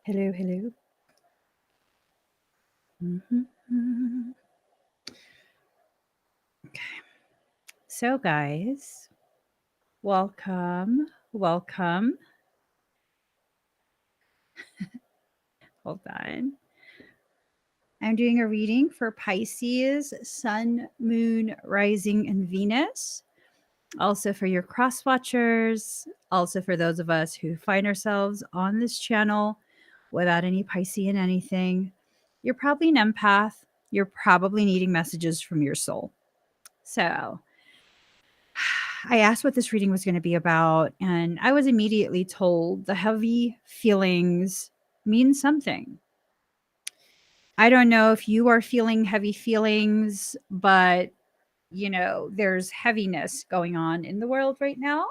Hello, hello. Mhm. Okay. So, guys, welcome. Welcome. Hold on. I'm doing a reading for Pisces, Sun, Moon, Rising, and Venus. Also for your cross watchers. Also for those of us who find ourselves on this channel without any Piscean anything. You're probably an empath. You're probably needing messages from your soul. So, I asked what this reading was going to be about, and I was immediately told the heavy feelings mean something. I don't know if you are feeling heavy feelings, but there's heaviness going on in the world right now,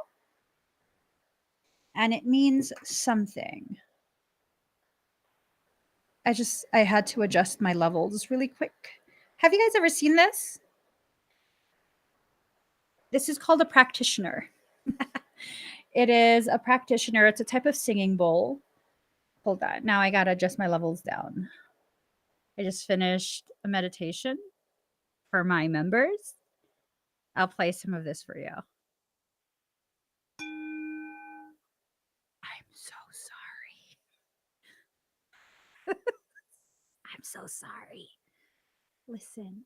and it means something. I had to adjust my levels really quick. Have you guys ever seen this? This is called a practitioner. It is a practitioner. It's a type of singing bowl. Hold on. Now I got to adjust my levels down. I just finished a meditation for my members. I'll play some of this for you. I'm so sorry. I'm so sorry. Listen.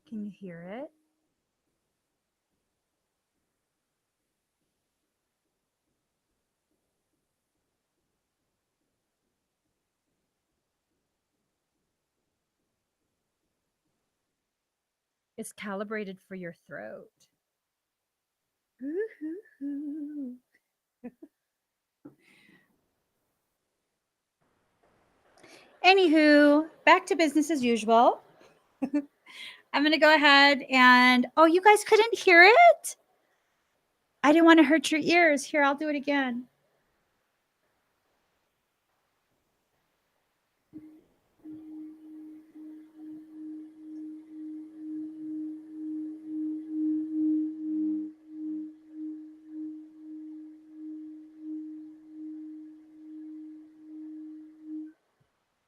Can you hear it? It's calibrated for your throat. Ooh. Anywho, back to business as usual. I'm going to go ahead and, oh, you guys couldn't hear it? I didn't want to hurt your ears. Here, I'll do it again.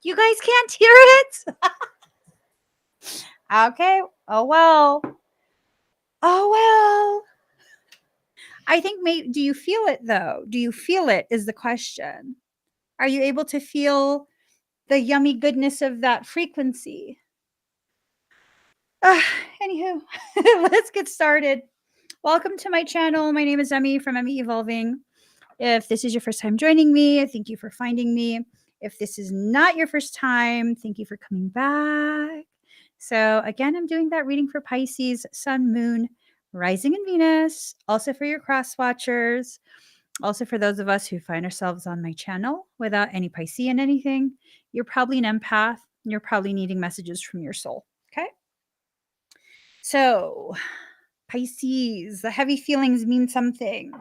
You guys can't hear it? Okay. Oh, well. Oh, well. I think maybe, do you feel it though? Do you feel it is the question. Are you able to feel the yummy goodness of that frequency? Anywho, let's get started. Welcome to my channel. My name is Emmy from Emmy Evolving. If this is your first time joining me, thank you for finding me. If this is not your first time, thank you for coming back. So, again, I'm doing that reading for Pisces, Sun, Moon, Rising, and Venus. Also for your cross watchers. Also for those of us who find ourselves on my channel without any Piscean anything. You're probably an empath. You're probably needing messages from your soul. Okay. So, Pisces, the heavy feelings mean something.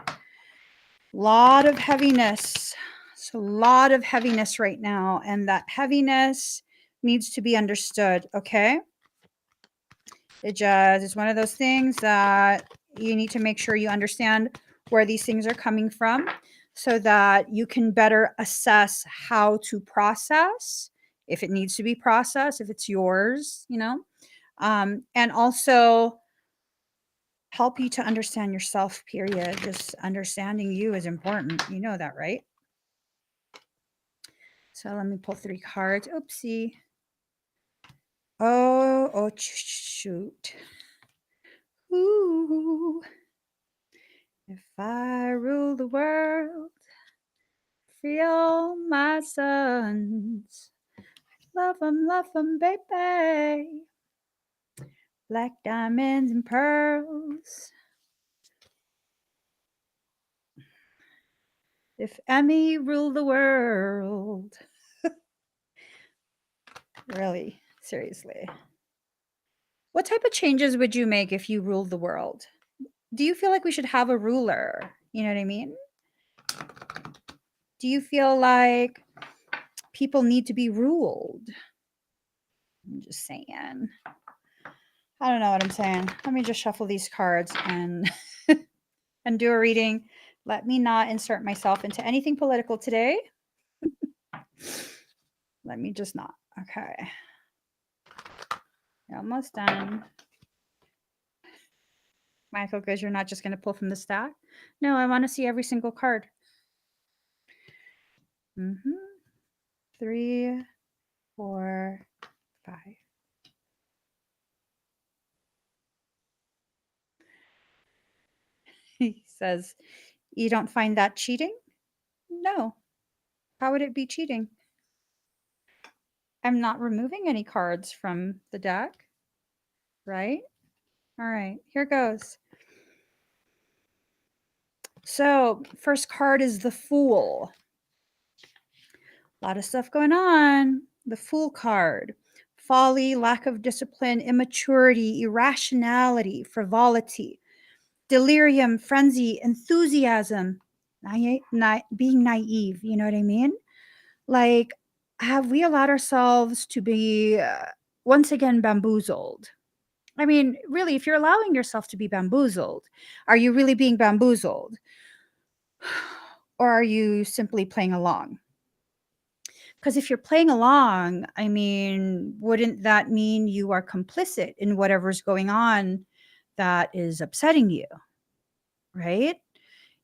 Lot of heaviness. It's a lot of heaviness right now, and that heaviness needs to be understood. Okay. It's one of those things that you need to make sure you understand where these things are coming from so that you can better assess how to process if it needs to be processed, if it's yours, and also help you to understand yourself, period. Just understanding you is important. You know that, right? So let me pull 3 cards. Oopsie. Oh, shoot. Ooh. If I rule the world, feel my sons. Love them, baby. Black diamonds and pearls. If Emmy ruled the world. Really, seriously. What type of changes would you make if you ruled the world? Do you feel like we should have a ruler? You know what I mean? Do you feel like people need to be ruled? I'm just saying. I don't know what I'm saying. Let me just shuffle these cards and and do a reading. Let me not insert myself into anything political today. Let me just not. Okay. Almost done. Michael goes, you're not just going to pull from the stack? No, I want to see every single card. 3, 4, 5. He says, you don't find that cheating? No. How would it be cheating? I'm not removing any cards from the deck, right? All right, here goes. So, first card is the Fool. A lot of stuff going on. The Fool card. Folly, lack of discipline, immaturity, irrationality, frivolity, delirium, frenzy, enthusiasm, being naive. You know what I mean? Like, have we allowed ourselves to be once again bamboozled? I mean, really, if you're allowing yourself to be bamboozled, are you really being bamboozled? Or are you simply playing along? Because if you're playing along, I mean, wouldn't that mean you are complicit in whatever's going on that is upsetting you, right?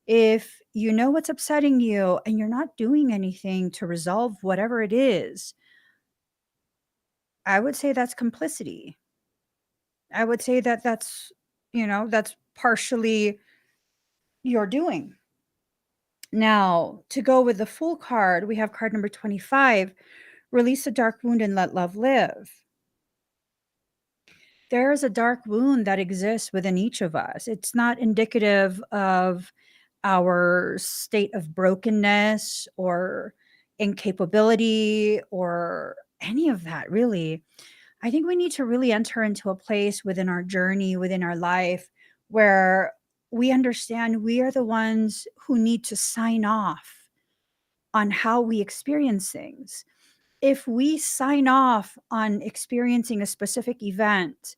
If you know what's upsetting you and you're not doing anything to resolve whatever it is, I would say that's complicity. I would say that that's partially your doing. Now, to go with the Fool card, we have card number 25, release a dark wound and let love live. There is a dark wound that exists within each of us. It's not indicative of our state of brokenness or incapability or any of that, really. I think we need to really enter into a place within our journey, within our life, where we understand we are the ones who need to sign off on how we experience things. If we sign off on experiencing a specific event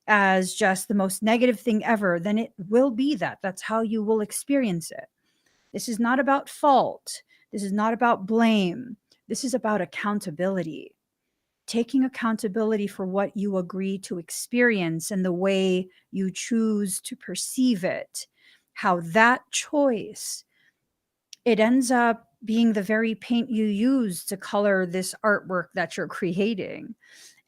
as just the most negative thing ever, then it will be that. That's how you will experience it. This is not about fault. This is not about blame. This is about accountability. Taking accountability for what you agree to experience and the way you choose to perceive it, how that choice, it ends up being the very paint you use to color this artwork that you're creating.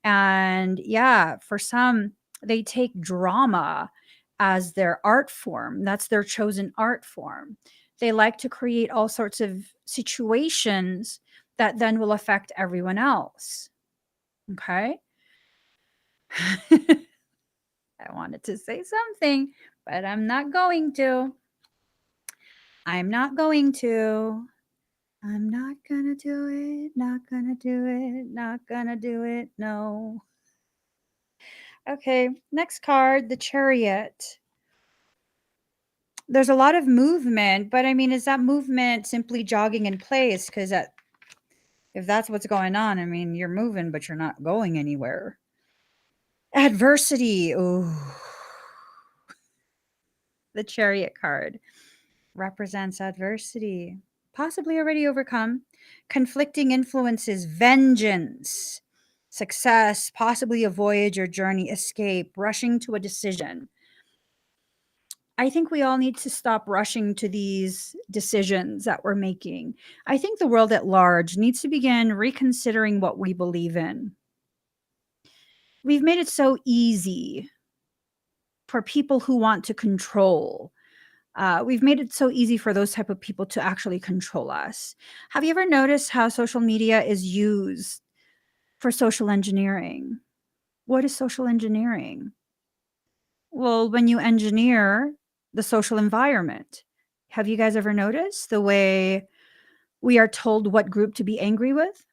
And yeah, for some, they take drama as their art form. That's their chosen art form. They like to create all sorts of situations that then will affect everyone else. Okay. I wanted to say something, but I'm not going to. I'm not going to. I'm not gonna do it, not gonna do it, not gonna do it, no. Okay, next card, the Chariot. There's a lot of movement, but I mean, is that movement simply jogging in place? Because if that's what's going on, I mean, you're moving, but you're not going anywhere. Adversity. Ooh. The Chariot card represents adversity, possibly already overcome, conflicting influences, vengeance, success, possibly a voyage or journey, escape, rushing to a decision. I think we all need to stop rushing to these decisions that we're making. I think the world at large needs to begin reconsidering what we believe in. We've made it so easy for people who want to control. We've made it so easy for those type of people to actually control us. Have you ever noticed how social media is used for social engineering? What is social engineering? Well, when you engineer the social environment, have you guys ever noticed the way we are told what group to be angry with?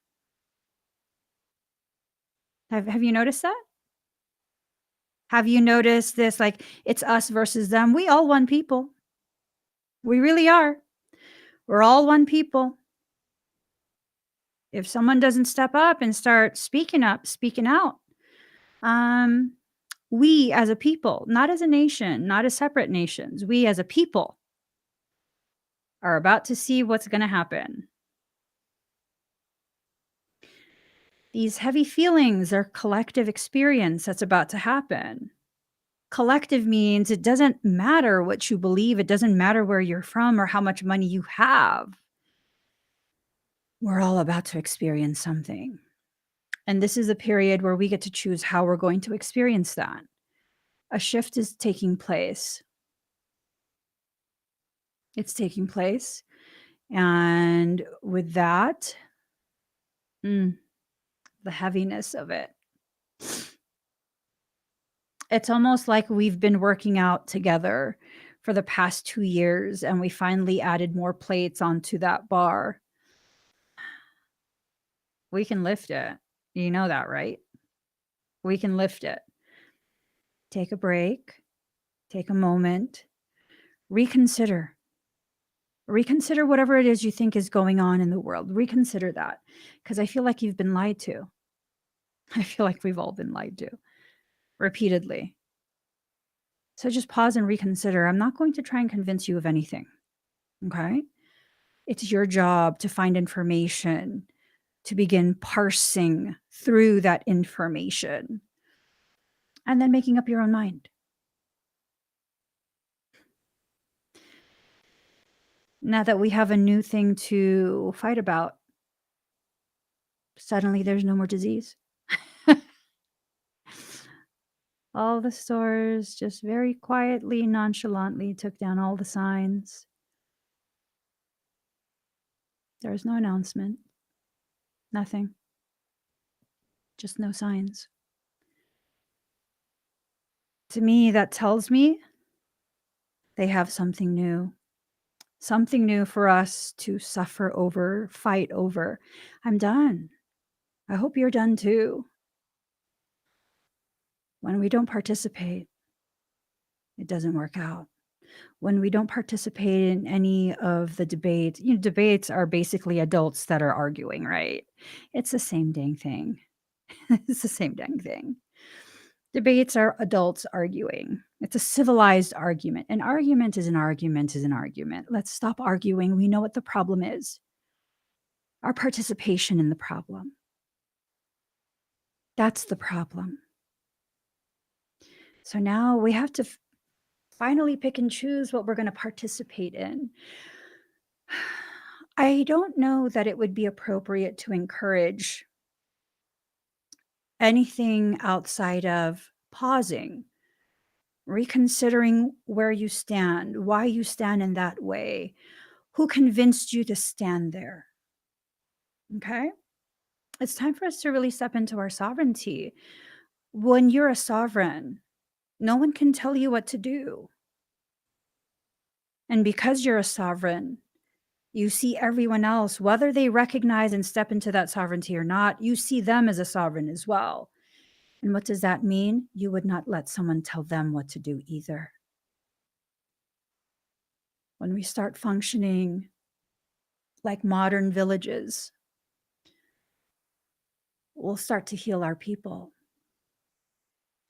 Have you noticed that? Have you noticed this? Like, it's us versus them. We all one people. We really are. We're all one people. If someone doesn't step up and start speaking up, speaking out, Um, we as a people, not as a nation, not as separate nations, we as a people are about to see what's going to happen. These heavy feelings are collective experience that's about to happen. Collective means it doesn't matter what you believe, it doesn't matter where you're from or how much money you have. We're all about to experience something. And this is a period where we get to choose how we're going to experience that. A shift is taking place. It's taking place. And with that, mm, the heaviness of it, it's almost like we've been working out together for the past 2 years and we finally added more plates onto that bar. We can lift it. You know that, right? We can lift it. Take a break, take a moment, reconsider. Reconsider whatever it is you think is going on in the world. Reconsider that because I feel like you've been lied to. I feel like we've all been lied to repeatedly. So just pause and reconsider. I'm not going to try and convince you of anything. Okay. It's your job to find information, to begin parsing through that information, and then making up your own mind. Now that we have a new thing to fight about, suddenly there's no more disease. All the stores just very quietly, nonchalantly took down all the signs. There was no announcement, nothing, just no signs. To me, that tells me they have something new for us to suffer over, fight over. I'm done. I hope you're done too. When we don't participate, it doesn't work out. When we don't participate in any of the debates, debates are basically adults that are arguing, right? It's the same dang thing. It's the same dang thing. Debates are adults arguing. It's a civilized argument. An argument is an argument is an argument. Let's stop arguing. We know what the problem is. Our participation in the problem. That's the problem. So now we have to finally pick and choose what we're going to participate in. I don't know that it would be appropriate to encourage anything outside of pausing, reconsidering where you stand, why you stand in that way, who convinced you to stand there. Okay? It's time for us to really step into our sovereignty. When you're a sovereign, no one can tell you what to do. And because you're a sovereign, you see everyone else, whether they recognize and step into that sovereignty or not, you see them as a sovereign as well. And what does that mean? You would not let someone tell them what to do either. When we start functioning like modern villages, we'll start to heal our people.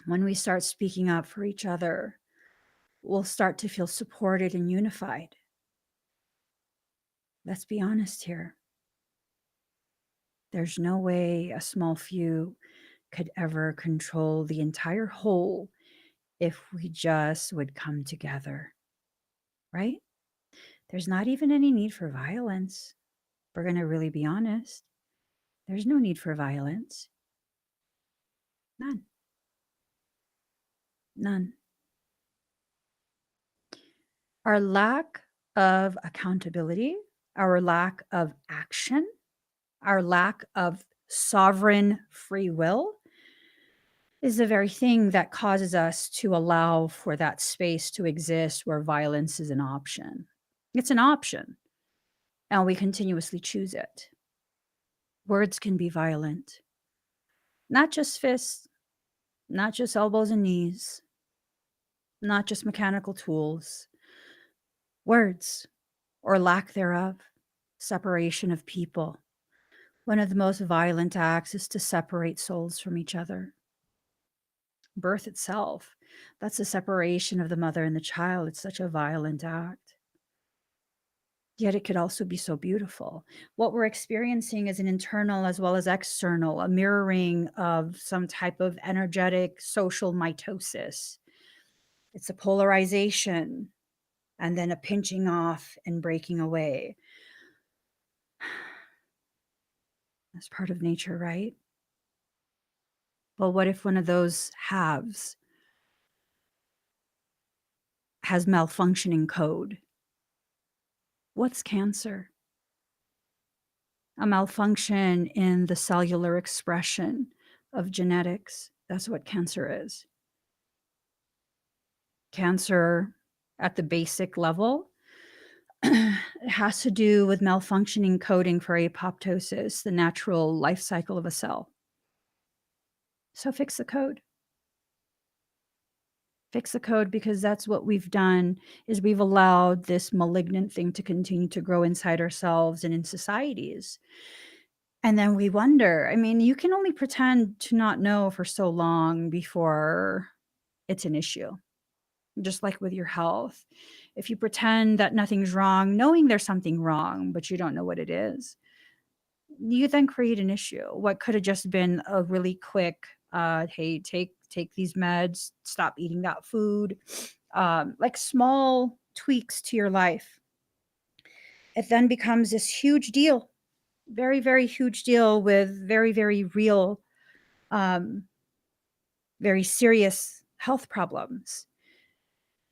When we start speaking up for each other, we'll start to feel supported and unified. Let's be honest here. There's no way a small few could ever control the entire whole if we just would come together, right? There's not even any need for violence. We're going to really be honest. There's no need for violence. None. None. Our lack of accountability, our lack of action, our lack of sovereign free will is the very thing that causes us to allow for that space to exist where violence is an option. It's an option, and we continuously choose it. Words can be violent, not just fists, not just elbows and knees, not just mechanical tools. Words, or lack thereof, separation of people. One of the most violent acts is to separate souls from each other. birth itself. That's the separation of the mother and the child. It's such a violent act. Yet it could also be so beautiful. What we're experiencing is an internal as well as external, a mirroring of some type of energetic social mitosis. It's a polarization and then a pinching off and breaking away. That's part of nature, right? Well, what if one of those halves has malfunctioning code? What's cancer? A malfunction in the cellular expression of genetics. That's what cancer is. Cancer at the basic level it has to do with malfunctioning coding for apoptosis, the natural life cycle of a cell. So fix the code. Fix the code, because that's what we've done is we've allowed this malignant thing to continue to grow inside ourselves and in societies. And then we wonder, I mean, you can only pretend to not know for so long before it's an issue. Just like with your health. If you pretend that nothing's wrong, knowing there's something wrong, but you don't know what it is, you then create an issue. What could have just been a really quick, hey, take these meds, stop eating that food, like small tweaks to your life. It then becomes this huge deal, very, very huge deal with very, very real, um, very serious health problems.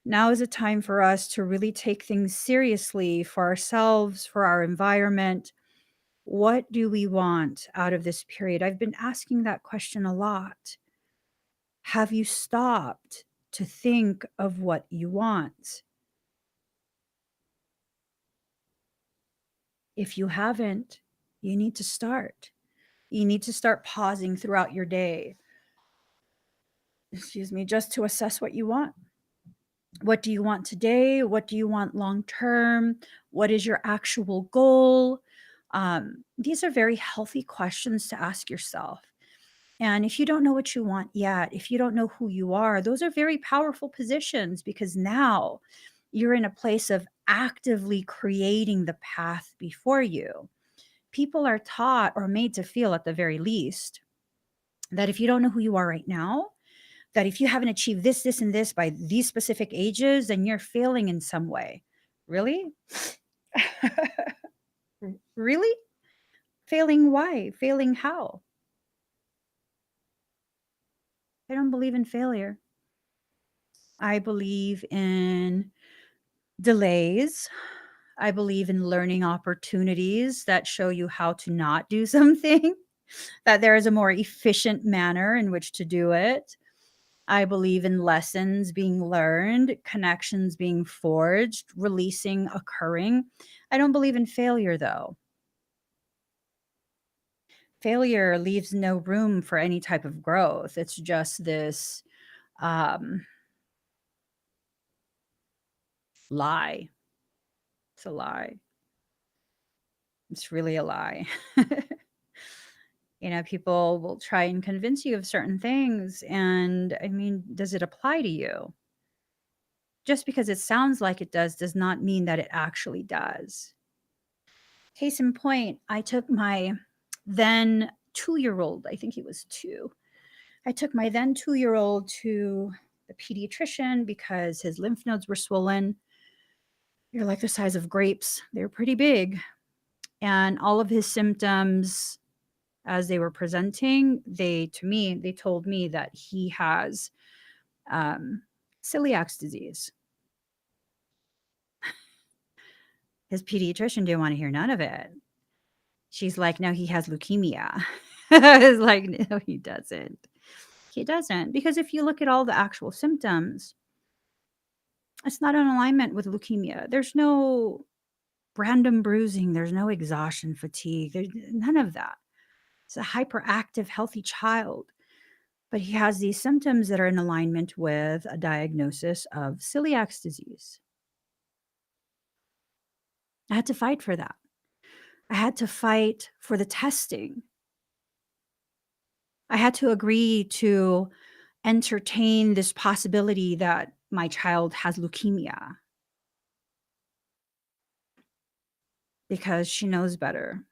Now is a time for us to really take things seriously for ourselves, for our environment. What do we want out of this period? I've been asking that question a lot. Have you stopped to think of what you want? If you haven't, you need to start. You need to start pausing throughout your day, just to assess what you want. What do you want today? What do you want long term? What is your actual goal? These are very healthy questions to ask yourself. And if you don't know what you want yet, if you don't know who you are, those are very powerful positions, because now you're in a place of actively creating the path before you. People are taught or made to feel, at the very least, that if you don't know who you are right now, that if you haven't achieved this, this, and this by these specific ages, then you're failing in some way. Really? Really? Failing why? Failing how? I don't believe in failure. I believe in delays. I believe in learning opportunities that show you how to not do something, that there is a more efficient manner in which to do it. I believe in lessons being learned, connections being forged, releasing occurring. I don't believe in failure, though. Failure leaves no room for any type of growth. It's just this um, lie. It's a lie. It's really a lie. People will try and convince you of certain things. And I mean, does it apply to you? Just because it sounds like it does not mean that it actually does. Case in point, I took my then 2-year-old, I think he was 2. I took my then 2-year-old to the pediatrician because his lymph nodes were swollen. They're like the size of grapes. They're pretty big. And all of his symptoms as they were presenting, they told me that he has celiac disease. His pediatrician didn't want to hear none of it. She's like, no, he has leukemia. I was like, no, he doesn't. He doesn't. Because if you look at all the actual symptoms, it's not in alignment with leukemia. There's no random bruising. There's no exhaustion, fatigue. There's none of that. It's a hyperactive, healthy child. But he has these symptoms that are in alignment with a diagnosis of celiac disease. I had to fight for that. I had to fight for the testing. I had to agree to entertain this possibility that my child has leukemia because she knows better.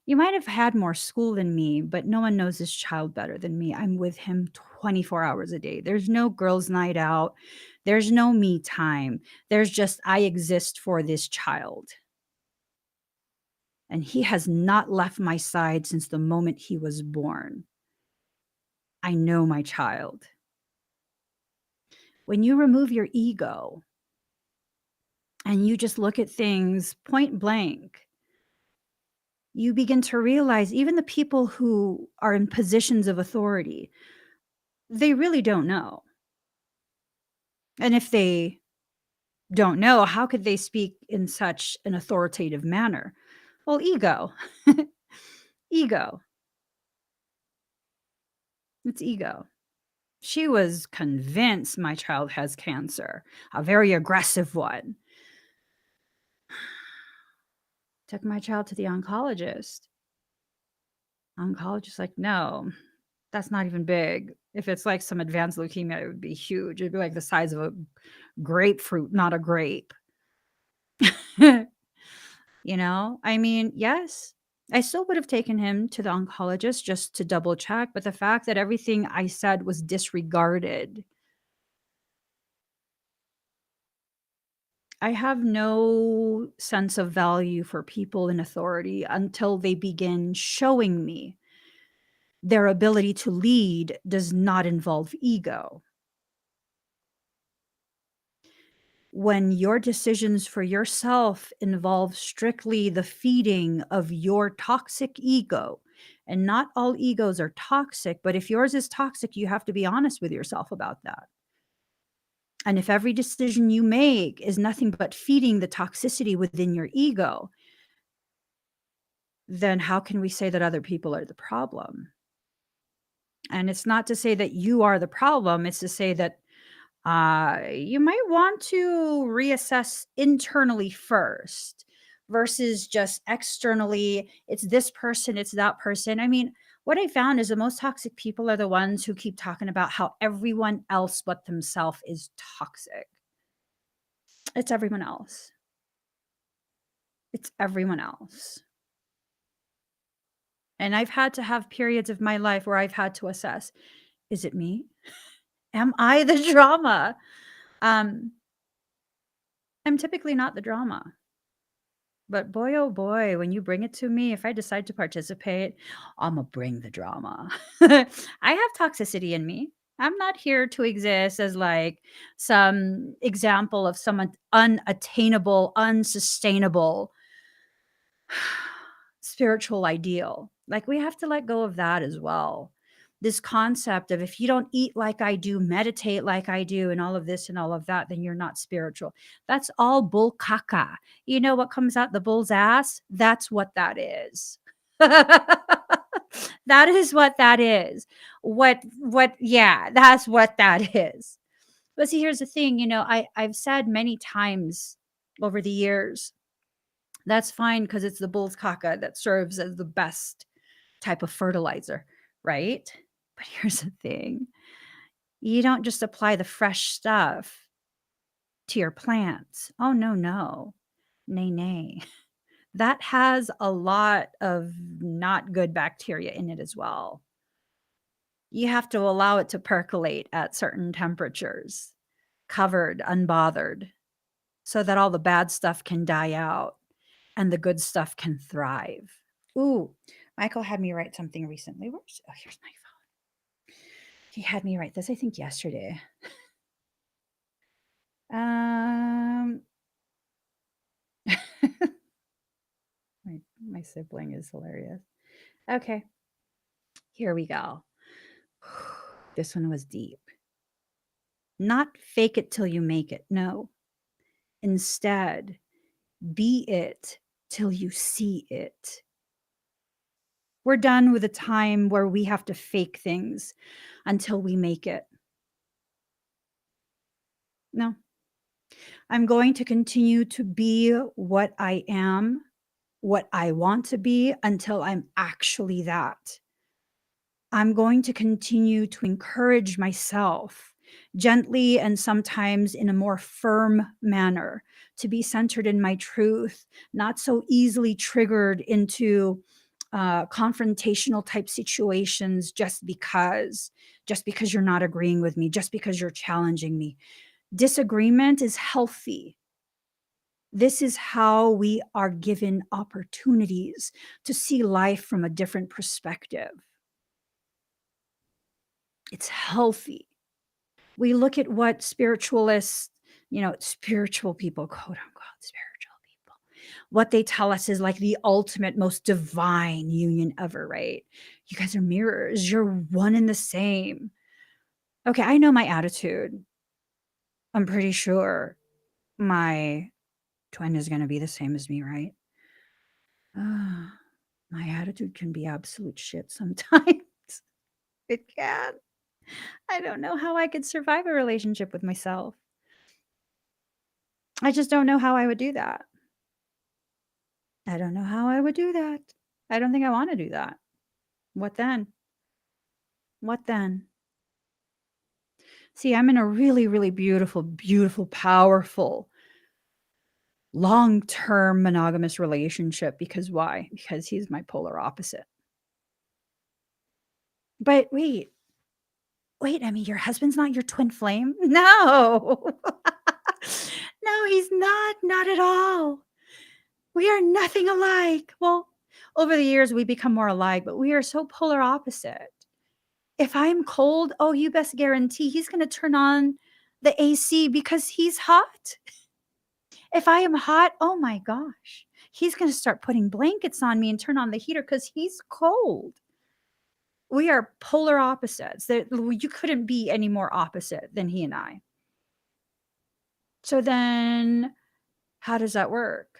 You might have had more school than me, but no one knows this child better than me. I'm with him 24 hours a day. There's no girls' night out. There's no me time. There's just I exist for this child. And he has not left my side since the moment he was born. I know my child. When you remove your ego and you just look at things point blank, you begin to realize even the people who are in positions of authority, they really don't know. And if they don't know, how could they speak in such an authoritative manner? Well, ego. Ego. It's ego. She was convinced my child has cancer, a very aggressive one. Took my child to the oncologist. Oncologist like, no, that's not even big. If it's like some advanced leukemia, it would be huge. It'd be like the size of a grapefruit, not a grape. I mean, yes, I still would have taken him to the oncologist just to double check. But the fact that everything I said was disregarded, I have no sense of value for people in authority until they begin showing me their ability to lead does not involve ego. When your decisions for yourself involve strictly the feeding of your toxic ego, and not all egos are toxic, but if yours is toxic, you have to be honest with yourself about that. And if every decision you make is nothing but feeding the toxicity within your ego, then how can we say that other people are the problem? And it's not to say that you are the problem, it's to say that you might want to reassess internally first versus just externally. It's this person, it's that person. I mean, what I found is the most toxic people are the ones who keep talking about how everyone else but themselves is toxic. It's everyone else. It's everyone else. And I've had to have periods of my life where I've had to assess, is it me? Am I the drama? Um, I'm typically not the drama. But boy, oh boy, when you bring it to me, if I decide to participate, Imma bring the drama. I have toxicity in me. I'm not here to exist as like some example of some unattainable, unsustainable spiritual ideal. Like we have to let go of that as well. This concept of if you don't eat like I do, meditate like I do, and all of this and all of that, then you're not spiritual. That's all bull caca. You know what comes out the bull's ass? That's what that is. That is what that is. Yeah, that's what that is. But see, here's the thing, I've said many times over the years, that's fine because it's the bull's caca that serves as the best type of fertilizer, right? But here's the thing, you don't just apply the fresh stuff to your plants. Oh, no, no. Nay, nay. That has a lot of not good bacteria in it as well. You have to allow it to percolate at certain temperatures, covered, unbothered, so that all the bad stuff can die out and the good stuff can thrive. Ooh, Michael had me write something recently. Here's my phone. He had me write this, I think, yesterday. Um, my sibling is hilarious. Okay, here we go. This one was deep. Not fake it till you make it. No. Instead, be it till you see it. We're done with a time where we have to fake things until we make it. No. I'm going to continue to be what I am, what I want to be until I'm actually that. I'm going to continue to encourage myself gently and sometimes in a more firm manner to be centered in my truth, not so easily triggered into confrontational type situations just because you're not agreeing with me, just because you're challenging me. Disagreement is healthy. This is how we are given opportunities to see life from a different perspective. It's healthy. We look at what spiritualists, spiritual people, quote unquote, spiritual people, what they tell us is like the ultimate, most divine union ever, right? You guys are mirrors. You're one and the same. Okay, I know my attitude. I'm pretty sure my twin is going to be the same as me, right? Ah, my attitude can be absolute shit sometimes. It can. I don't know how I could survive a relationship with myself. I just don't know how I would do that. I don't know how I would do that. I don't think I wanna do that. What then? What then? See, I'm in a really, really beautiful, beautiful, powerful, long-term monogamous relationship because why? Because he's my polar opposite. But wait, I mean, your husband's not your twin flame? No. No, he's not at all. We are nothing alike. Well, over the years, we become more alike, but we are so polar opposite. If I'm cold, oh, you best guarantee he's gonna turn on the AC because he's hot. If I am hot, oh my gosh, he's gonna start putting blankets on me and turn on the heater because he's cold. We are polar opposites. You couldn't be any more opposite than he and I. So then how does that work?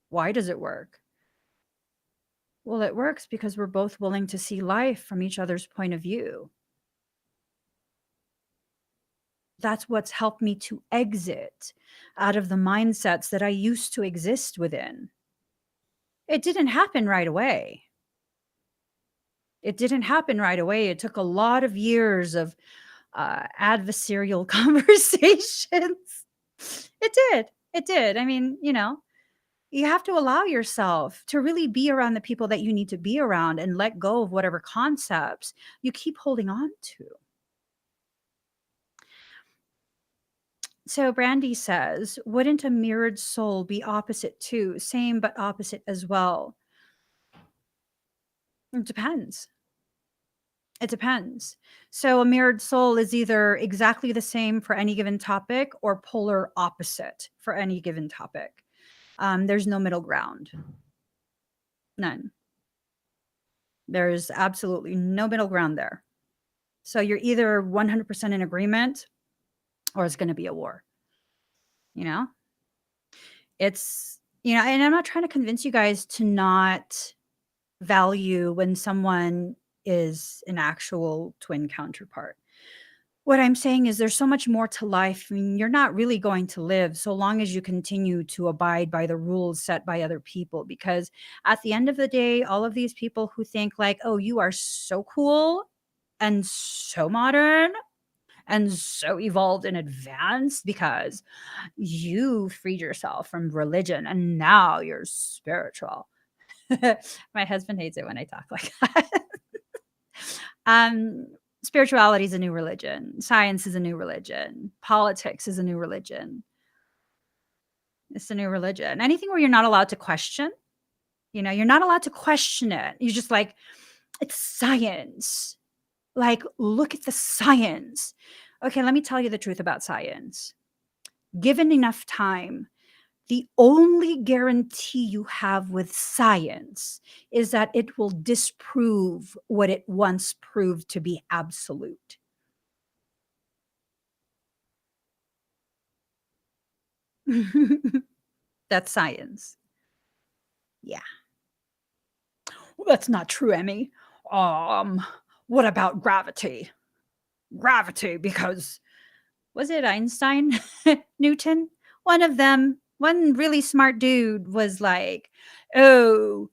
Why does it work? Well, it works because we're both willing to see life from each other's point of view. That's what's helped me to exit out of the mindsets that I used to exist within. It didn't happen right away. It didn't happen right away. It took a lot of years of adversarial conversations. It did. It did. I mean, you have to allow yourself to really be around the people that you need to be around and let go of whatever concepts you keep holding on to. So Brandy says, wouldn't a mirrored soul be opposite too? Same but opposite as well. It depends. It depends. So a mirrored soul is either exactly the same for any given topic or polar opposite for any given topic. There's no middle ground. None. There's absolutely no middle ground there. So you're either 100% in agreement or it's going to be a war. You know, and I'm not trying to convince you guys to not value when someone is an actual twin counterpart. What I'm saying is there's so much more to life. I mean, you're not really going to live so long as you continue to abide by the rules set by other people. Because at the end of the day, all of these people who think like, oh, you are so cool and so modern and so evolved and advanced because you freed yourself from religion and now you're spiritual. My husband hates it when I talk like that. um, Spirituality is a new religion. Science is a new religion. Politics is a new religion. It's a new religion. Anything where you're not allowed to question, you're not allowed to question it. You're just like, it's science. Like, look at the science. Okay, let me tell you the truth about science. Given enough time, the only guarantee you have with science is that it will disprove what it once proved to be absolute. That's science. Yeah. Well, that's not true, Emmy. Um, what about gravity? Gravity, because was it Einstein? Newton? One of them, one really smart dude was like, oh,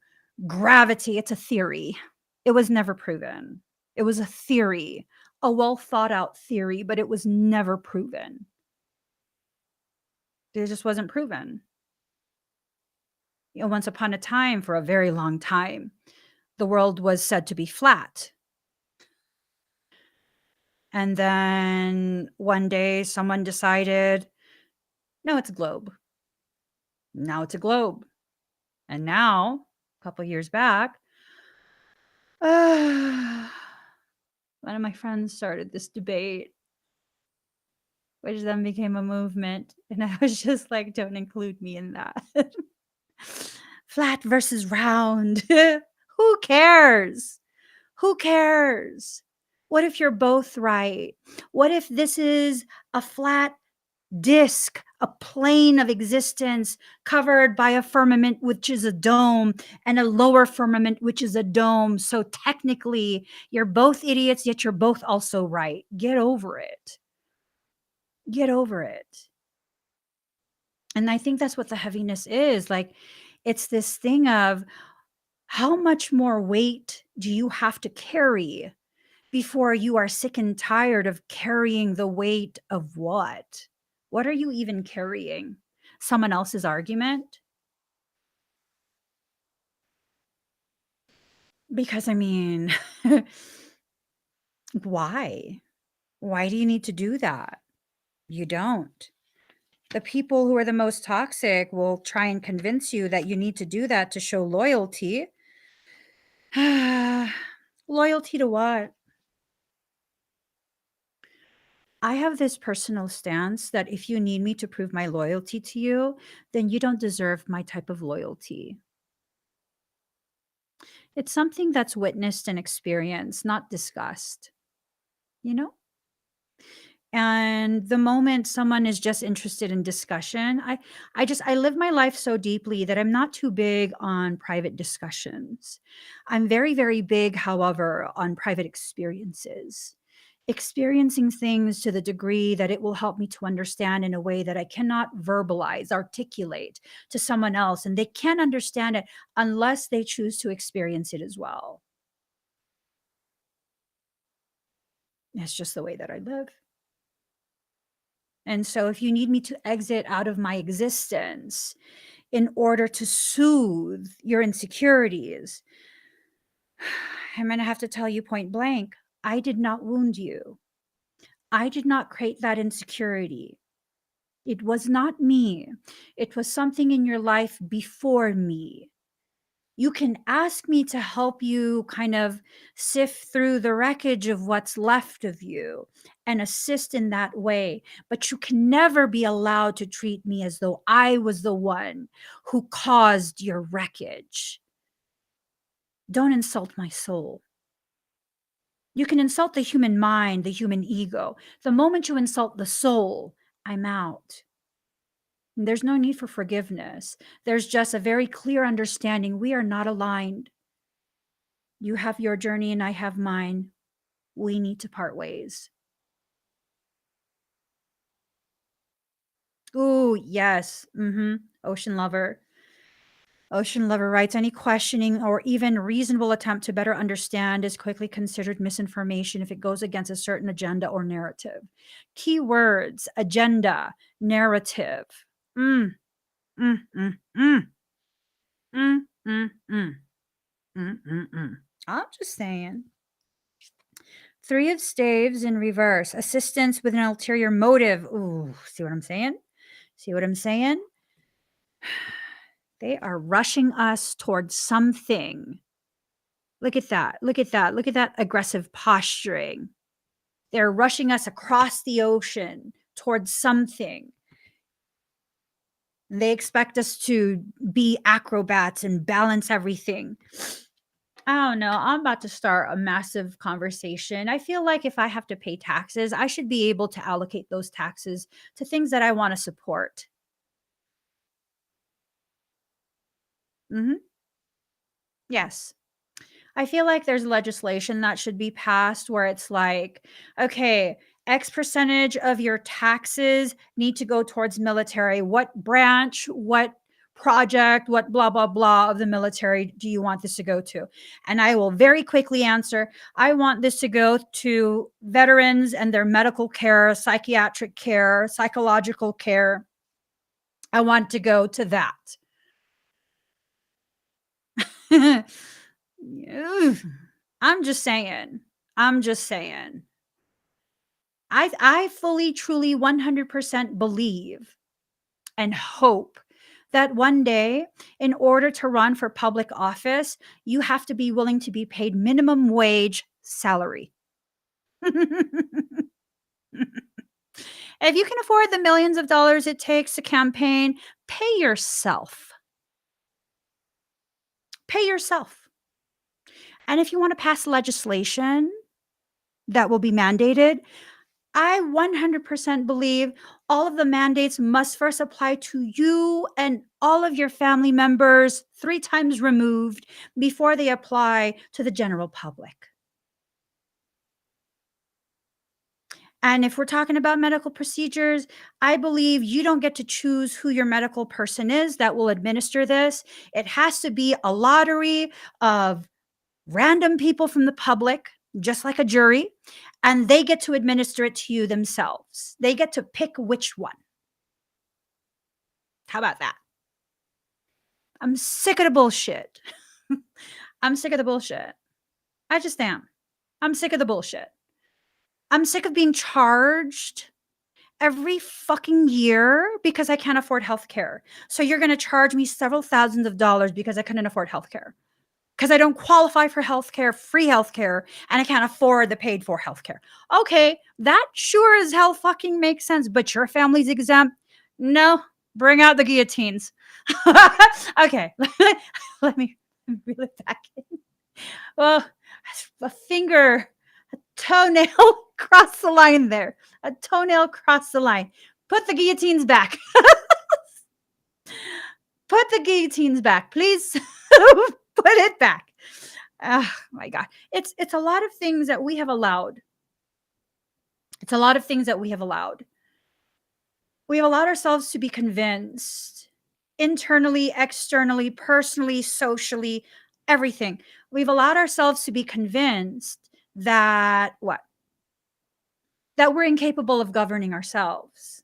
gravity, it's a theory. It was never proven. It was a theory, a well thought out theory, but it was never proven. It just wasn't proven. Once upon a time, for a very long time, the world was said to be flat. And then one day someone decided, no, it's a globe. Now it's a globe. And now, a couple years back, one of my friends started this debate, which then became a movement. And I was just like, don't include me in that. Flat versus round. Who cares? Who cares? What if you're both right? What if this is a flat disk, a plane of existence covered by a firmament, which is a dome, and a lower firmament, which is a dome? So technically, you're both idiots, yet you're both also right. Get over it. Get over it. And I think that's what the heaviness is. Like, it's this thing of how much more weight do you have to carry before you are sick and tired of carrying the weight of what? What are you even carrying? Someone else's argument? Because I mean, why? Why do you need to do that? You don't. The people who are the most toxic will try and convince you that you need to do that to show loyalty. Loyalty to what? I have this personal stance that if you need me to prove my loyalty to you, then you don't deserve my type of loyalty. It's something that's witnessed and experienced, not discussed, you know? And the moment someone is just interested in discussion, I live my life so deeply that I'm not too big on private discussions. I'm very, very big, however, on private experiences. Experiencing things to the degree that it will help me to understand in a way that I cannot verbalize, articulate to someone else, and they can't understand it unless they choose to experience it as well. It's just the way that I live. And so if you need me to exit out of my existence in order to soothe your insecurities, I'm going to have to tell you point blank, I did not wound you. I did not create that insecurity. It was not me. It was something in your life before me. You can ask me to help you kind of sift through the wreckage of what's left of you and assist in that way. But you can never be allowed to treat me as though I was the one who caused your wreckage. Don't insult my soul. You can insult the human mind, the human ego. The moment you insult the soul, I'm out. There's no need for forgiveness. There's just a very clear understanding we are not aligned. You have your journey and I have mine. We need to part ways. Ooh, yes. Ocean lover. Ocean lover writes, any questioning or even reasonable attempt to better understand is quickly considered misinformation if it goes against a certain agenda or narrative. Keywords, agenda, narrative. Mm, mm, mm, mm, mm, mm, mm, mm. I'm just saying. Three of staves in reverse. Assistance with an ulterior motive. Ooh, see what I'm saying? See what I'm saying? They are rushing us towards something. Look at that. Look at that. Look at that aggressive posturing. They're rushing us across the ocean towards something. They expect us to be acrobats and balance everything. I don't know. I'm about to start a massive conversation. I feel like if I have to pay taxes, I should be able to allocate those taxes to things that I want to support. Hmm. Yes. I feel like there's legislation that should be passed where it's like, okay, X percentage of your taxes need to go towards military. What branch, what project, what blah, blah, blah of the military do you want this to go to? And I will very quickly answer, I want this to go to veterans and their medical care, psychiatric care, psychological care. I want to go to that. I'm just saying. I'm just saying. I fully, truly, 100% believe and hope that one day, in order to run for public office, you have to be willing to be paid minimum wage salary. If you can afford the millions of dollars it takes to campaign, pay yourself. Pay yourself. And if you want to pass legislation that will be mandated, I 100% believe all of the mandates must first apply to you and all of your family members 3 times removed before they apply to the general public. And if we're talking about medical procedures, I believe you don't get to choose who your medical person is that will administer this. It has to be a lottery of random people from the public, just like a jury, and they get to administer it to you themselves. They get to pick which one. How about that? I'm sick of the bullshit. I'm sick of the bullshit. I just am. I'm sick of the bullshit. I'm sick of being charged every fucking year because I can't afford healthcare. So you're going to charge me several thousands of dollars because I couldn't afford healthcare. Because I don't qualify for healthcare, free healthcare, and I can't afford the paid for healthcare. Okay, that sure as hell fucking makes sense, but your family's exempt? No, bring out the guillotines. Okay, let me reel it back in. Well, a finger, a toenail crossed the line there. A toenail crossed the line. Put the guillotines back. Put the guillotines back, please. Put it back. Oh my God. It's a lot of things that we have allowed. It's a lot of things that we have allowed. We have allowed ourselves to be convinced internally, externally, personally, socially, everything. We've allowed ourselves to be convinced that what? That we're incapable of governing ourselves.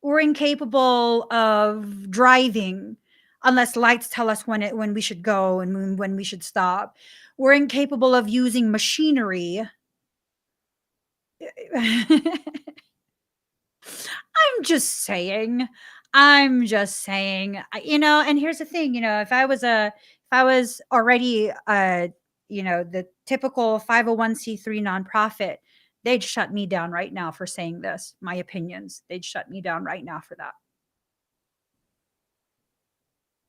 We're incapable of driving unless lights tell us when we should go and when we should stop. We're incapable of using machinery. I'm just saying. I'm just saying. And here's the thing, if I was already the typical 501c3 nonprofit, they'd shut me down right now for saying this, my opinions. They'd shut me down right now for that.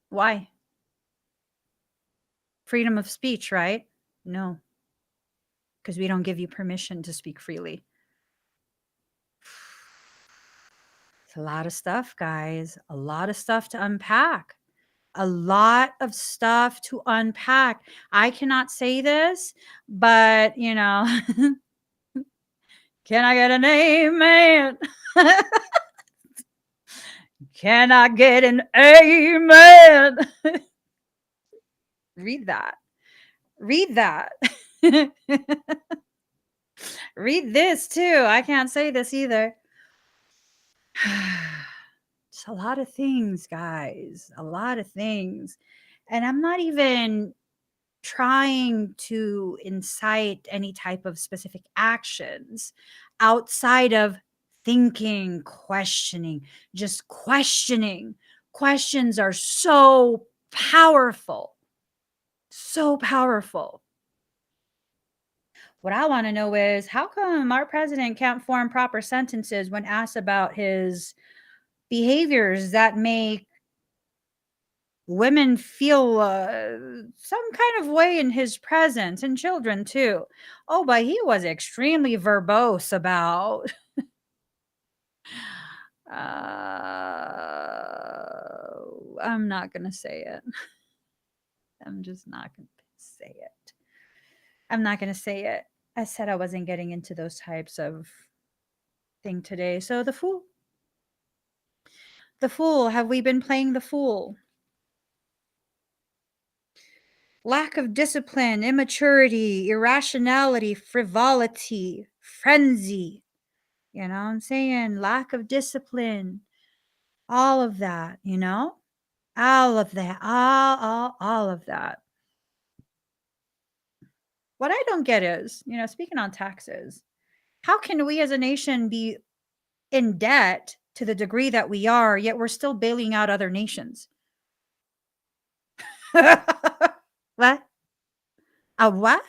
Why? Freedom of speech, right? No, because we don't give you permission to speak freely. It's a lot of stuff, guys. A lot of stuff to unpack. A lot of stuff to unpack. I cannot say this, but can I get an amen? Can I get an amen? Read that. Read that. Read this too. I can't say this either. It's a lot of things, guys. A lot of things. And I'm not even trying to incite any type of specific actions outside of thinking, questioning, just questioning. Questions are so powerful. So powerful. What I want to know is how come our president can't form proper sentences when asked about his behaviors that make women feel some kind of way in his presence, and children too. Oh, but he was extremely verbose about I'm not gonna say it. I'm just not gonna say it. I'm not gonna say it. I said I wasn't getting into those types of thing today. So The Fool. Have we been playing the Fool? Lack of discipline, immaturity, irrationality, frivolity, frenzy. You know what I'm saying? Lack of discipline, all of that, you know? All of that, all of that. What I don't get is, speaking on taxes, how can we as a nation be in debt to the degree that we are, yet we're still bailing out other nations? What? A what?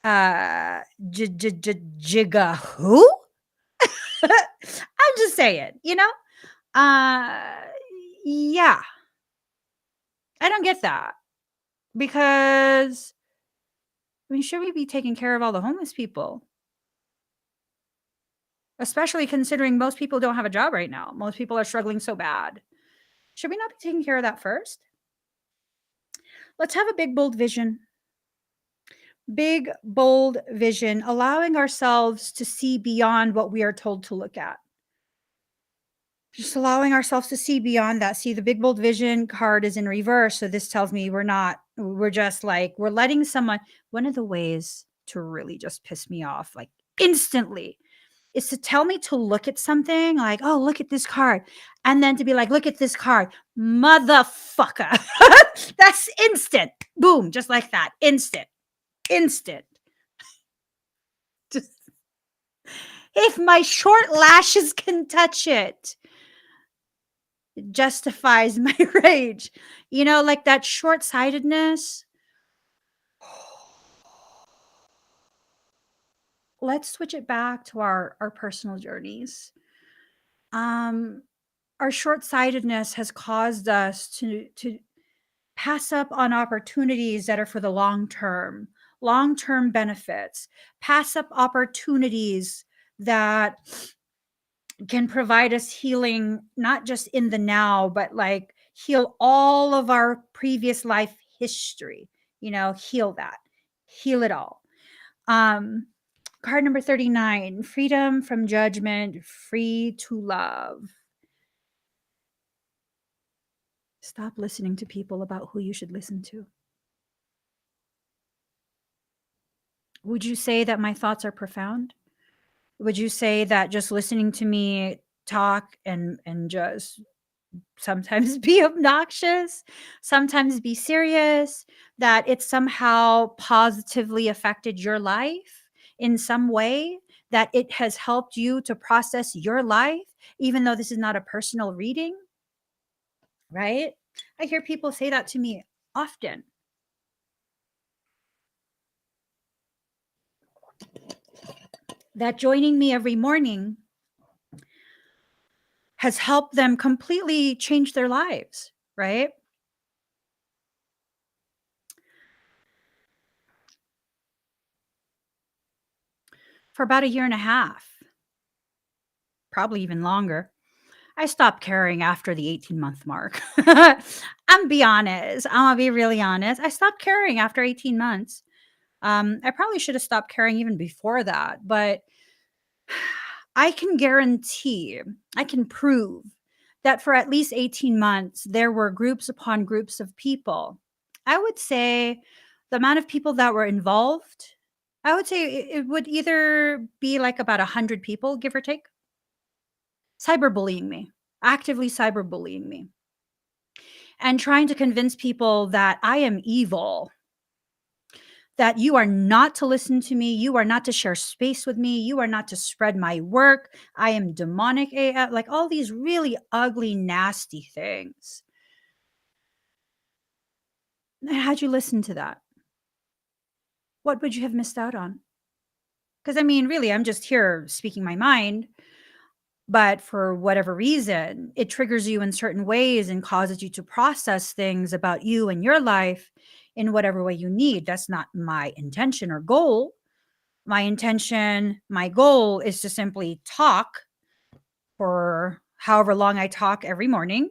Jigga who? I'm just saying, Uh, yeah, I don't get that because I mean, should we be taking care of all the homeless people? Especially considering most people don't have a job right now. Most people are struggling so bad. Should we not be taking care of that first? Let's have a big, bold vision. Big, bold vision, allowing ourselves to see beyond what we are told to look at. Just allowing ourselves to see beyond that. See, the big, bold vision card is in reverse. So this tells me we're just like, we're letting someone, one of the ways to really just piss me off, like instantly, is to tell me to look at something like, oh, look at this card. And then to be like, look at this card. Motherfucker. That's instant. Boom. Just like that. Instant. Instant. Just, if my short lashes can touch it, it justifies my rage. Like that short sightedness. Let's switch it back to our personal journeys. Um, our short-sightedness has caused us to pass up on opportunities that are for the long term benefits, pass up opportunities that can provide us healing, not just in the now, but like heal all of our previous life history, heal that, heal it all. Card number 39, freedom from judgment, free to love. Stop listening to people about who you should listen to. Would you say that my thoughts are profound? Would you say that just listening to me talk and just sometimes be obnoxious, sometimes be serious, that it somehow positively affected your life in some way, that it has helped you to process your life, even though this is not a personal reading, right? I hear people say that to me often. That joining me every morning has helped them completely change their lives, right? For about a year and a half, probably even longer. I stopped caring after the 18-month mark. I'm be honest. I'm gonna be really honest. I stopped caring after 18 months. I probably should have stopped caring even before that, but I can guarantee, I can prove that for at least 18 months, there were groups upon groups of people. I would say the amount of people that were involved, I would say it would either be like about 100 people, give or take, cyberbullying me, actively cyberbullying me, and trying to convince people that I am evil, that you are not to listen to me, you are not to share space with me, you are not to spread my work, I am demonic AF, like all these really ugly, nasty things. How'd you listen to that? What would you have missed out on? Because I mean, really, I'm just here speaking my mind, but for whatever reason, it triggers you in certain ways and causes you to process things about you and your life in whatever way you need. That's not my intention or goal. My intention, my goal is to simply talk for however long I talk every morning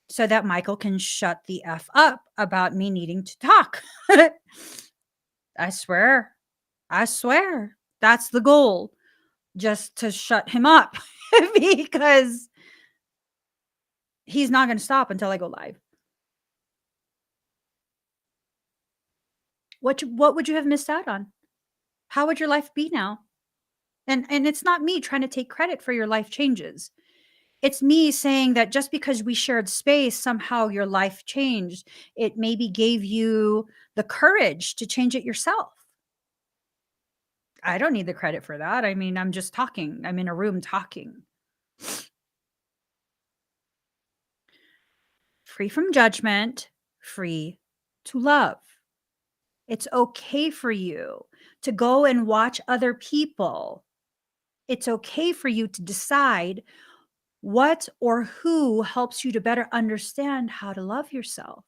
so that Michael can shut the F up about me needing to talk. I swear. I swear. That's the goal. Just to shut him up because He's not going to stop until I go live. What would you have missed out on? How would your life be now? And it's not me trying to take credit for your life changes. It's me saying that just because we shared space, somehow your life changed. It maybe gave you the courage to change it yourself. I don't need the credit for that. I mean, I'm just talking. I'm in a room talking. Free from judgment, free to love. It's okay for you to go and watch other people. It's okay for you to decide what or who helps you to better understand how to love yourself.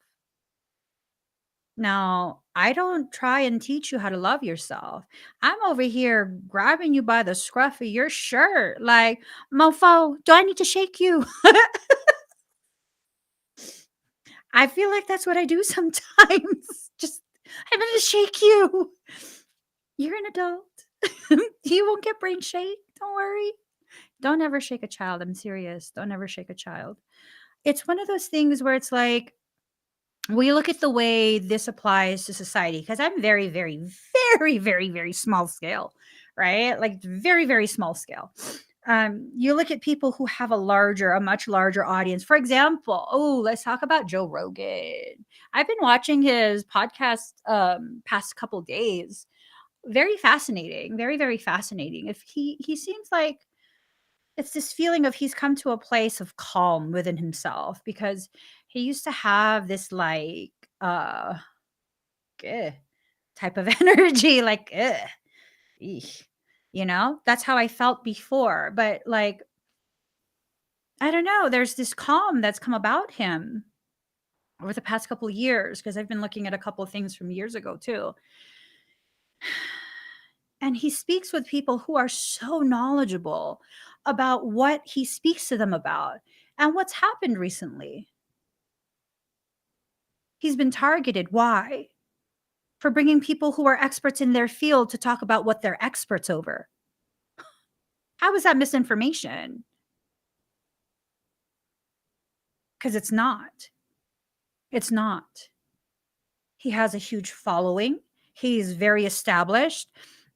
Now, I don't try and teach you how to love yourself. I'm over here grabbing you by the scruff of your shirt, like, mofo, do I need to shake you? I feel like that's what I do sometimes. Just, I'm going to shake you. You're an adult. You won't get brain shake. Don't worry. Don't ever shake a child. I'm serious. Don't ever shake a child. It's one of those things where it's like, we look at the way this applies to society because I'm very, very, very, very, very small scale, right? Like very, very small scale. You look at people who have a much larger audience. For example, let's talk about Joe Rogan. I've been watching his podcast past couple days. Very fascinating, very, very fascinating. If he seems like it's this feeling of he's come to a place of calm within himself because he used to have this like uh eh, type of energy like eesh. That's how I felt before, but like I don't know, there's this calm that's come about him over the past couple of years because I've been looking at a couple of things from years ago too. And he speaks with people who are so knowledgeable about what he speaks to them about and what's happened recently. He's been targeted. Why? For bringing people who are experts in their field to talk about what they're experts over. How is that misinformation? Because it's not. It's not. He has a huge following. He's very established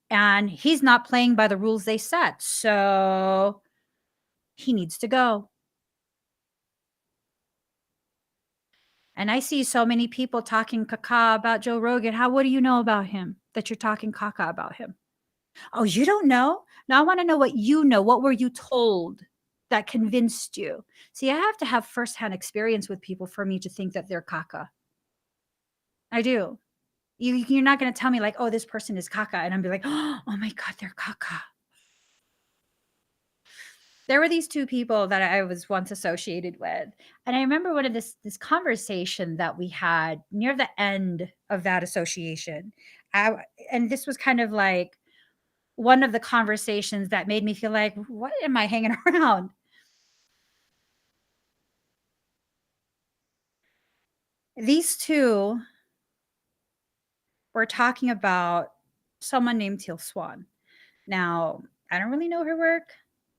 and he's not playing by the rules they set. So he needs to go. And I see so many people talking caca about Joe Rogan. What do you know about him that you're talking caca about him? Oh, you don't know? Now I want to know what you know. What were you told that convinced you? See, I have to have firsthand experience with people for me to think that they're caca. I do. You're not going to tell me like, oh, this person is caca. And I'm be like, oh my God, they're caca. There were these two people that I was once associated with. And I remember one of this conversation that we had near the end of that association. And this was kind of like one of the conversations that made me feel like, what am I hanging around? These two were talking about someone named Teal Swan. Now, I don't really know her work.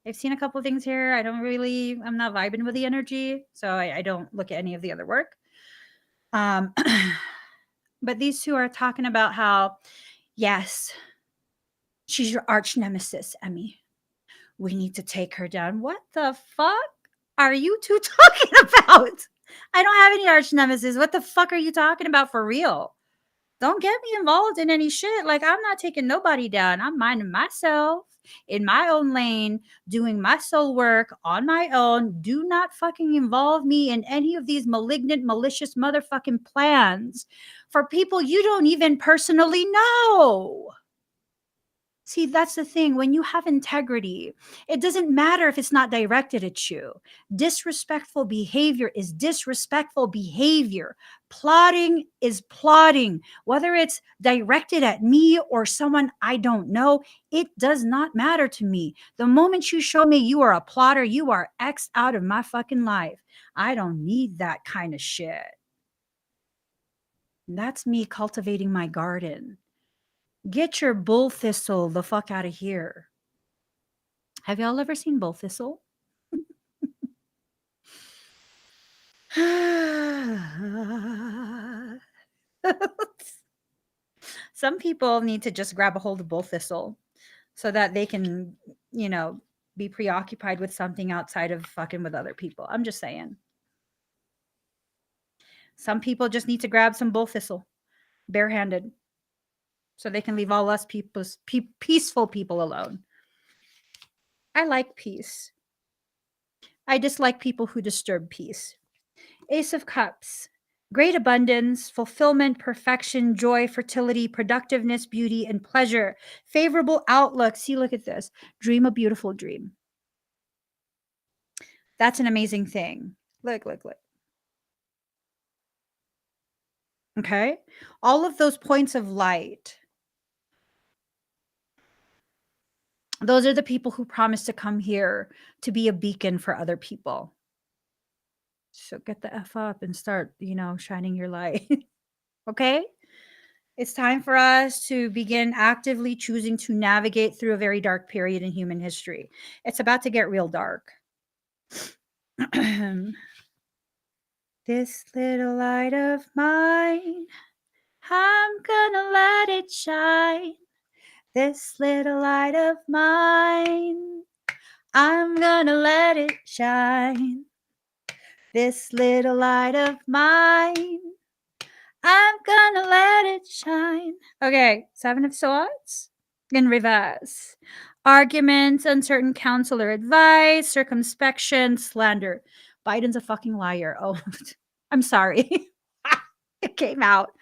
I've seen a couple of things here. I'm not vibing with the energy. So I don't look at any of the other work. Um, but these two are talking about how, yes, she's your arch nemesis, Emmy. We need to take her down. What the fuck are you two talking about? I don't have any arch nemesis. What the fuck are you talking about for real? Don't get me involved in any shit. Like, I'm not taking nobody down. I'm minding myself in my own lane, doing my soul work on my own. Do not fucking involve me in any of these malignant, malicious motherfucking plans for people you don't even personally know. See, that's the thing. When you have integrity, it doesn't matter if it's not directed at you. Disrespectful behavior is disrespectful behavior. Plotting is plotting. Whether it's directed at me or someone I don't know, it does not matter to me. The moment you show me you are a plotter, you are X'd out of my fucking life. I don't need that kind of shit. That's me cultivating my garden. Get your bull thistle the fuck out of here. Have y'all ever seen bull thistle? Some people need to just grab a hold of bull thistle so that they can, be preoccupied with something outside of fucking with other people. I'm just saying. Some people just need to grab some bull thistle barehanded so they can leave all us peaceful people alone. I like peace. I dislike people who disturb peace. Ace of Cups. Great abundance, fulfillment, perfection, joy, fertility, productiveness, beauty, and pleasure. Favorable outlook. See, look at this. Dream a beautiful dream. That's an amazing thing. Look, look, look. Okay. All of those points of light. Those are the people who promise to come here to be a beacon for other people. So get the F up and start, shining your light. Okay? It's time for us to begin actively choosing to navigate through a very dark period in human history. It's about to get real dark. This little light of mine, I'm gonna let it shine. This little light of mine, I'm gonna let it shine. This little light of mine, I'm gonna let it shine. Okay, Seven of Swords in reverse. Arguments, uncertain counsel or advice, circumspection, slander. Biden's a fucking liar. Oh, I'm sorry. It came out.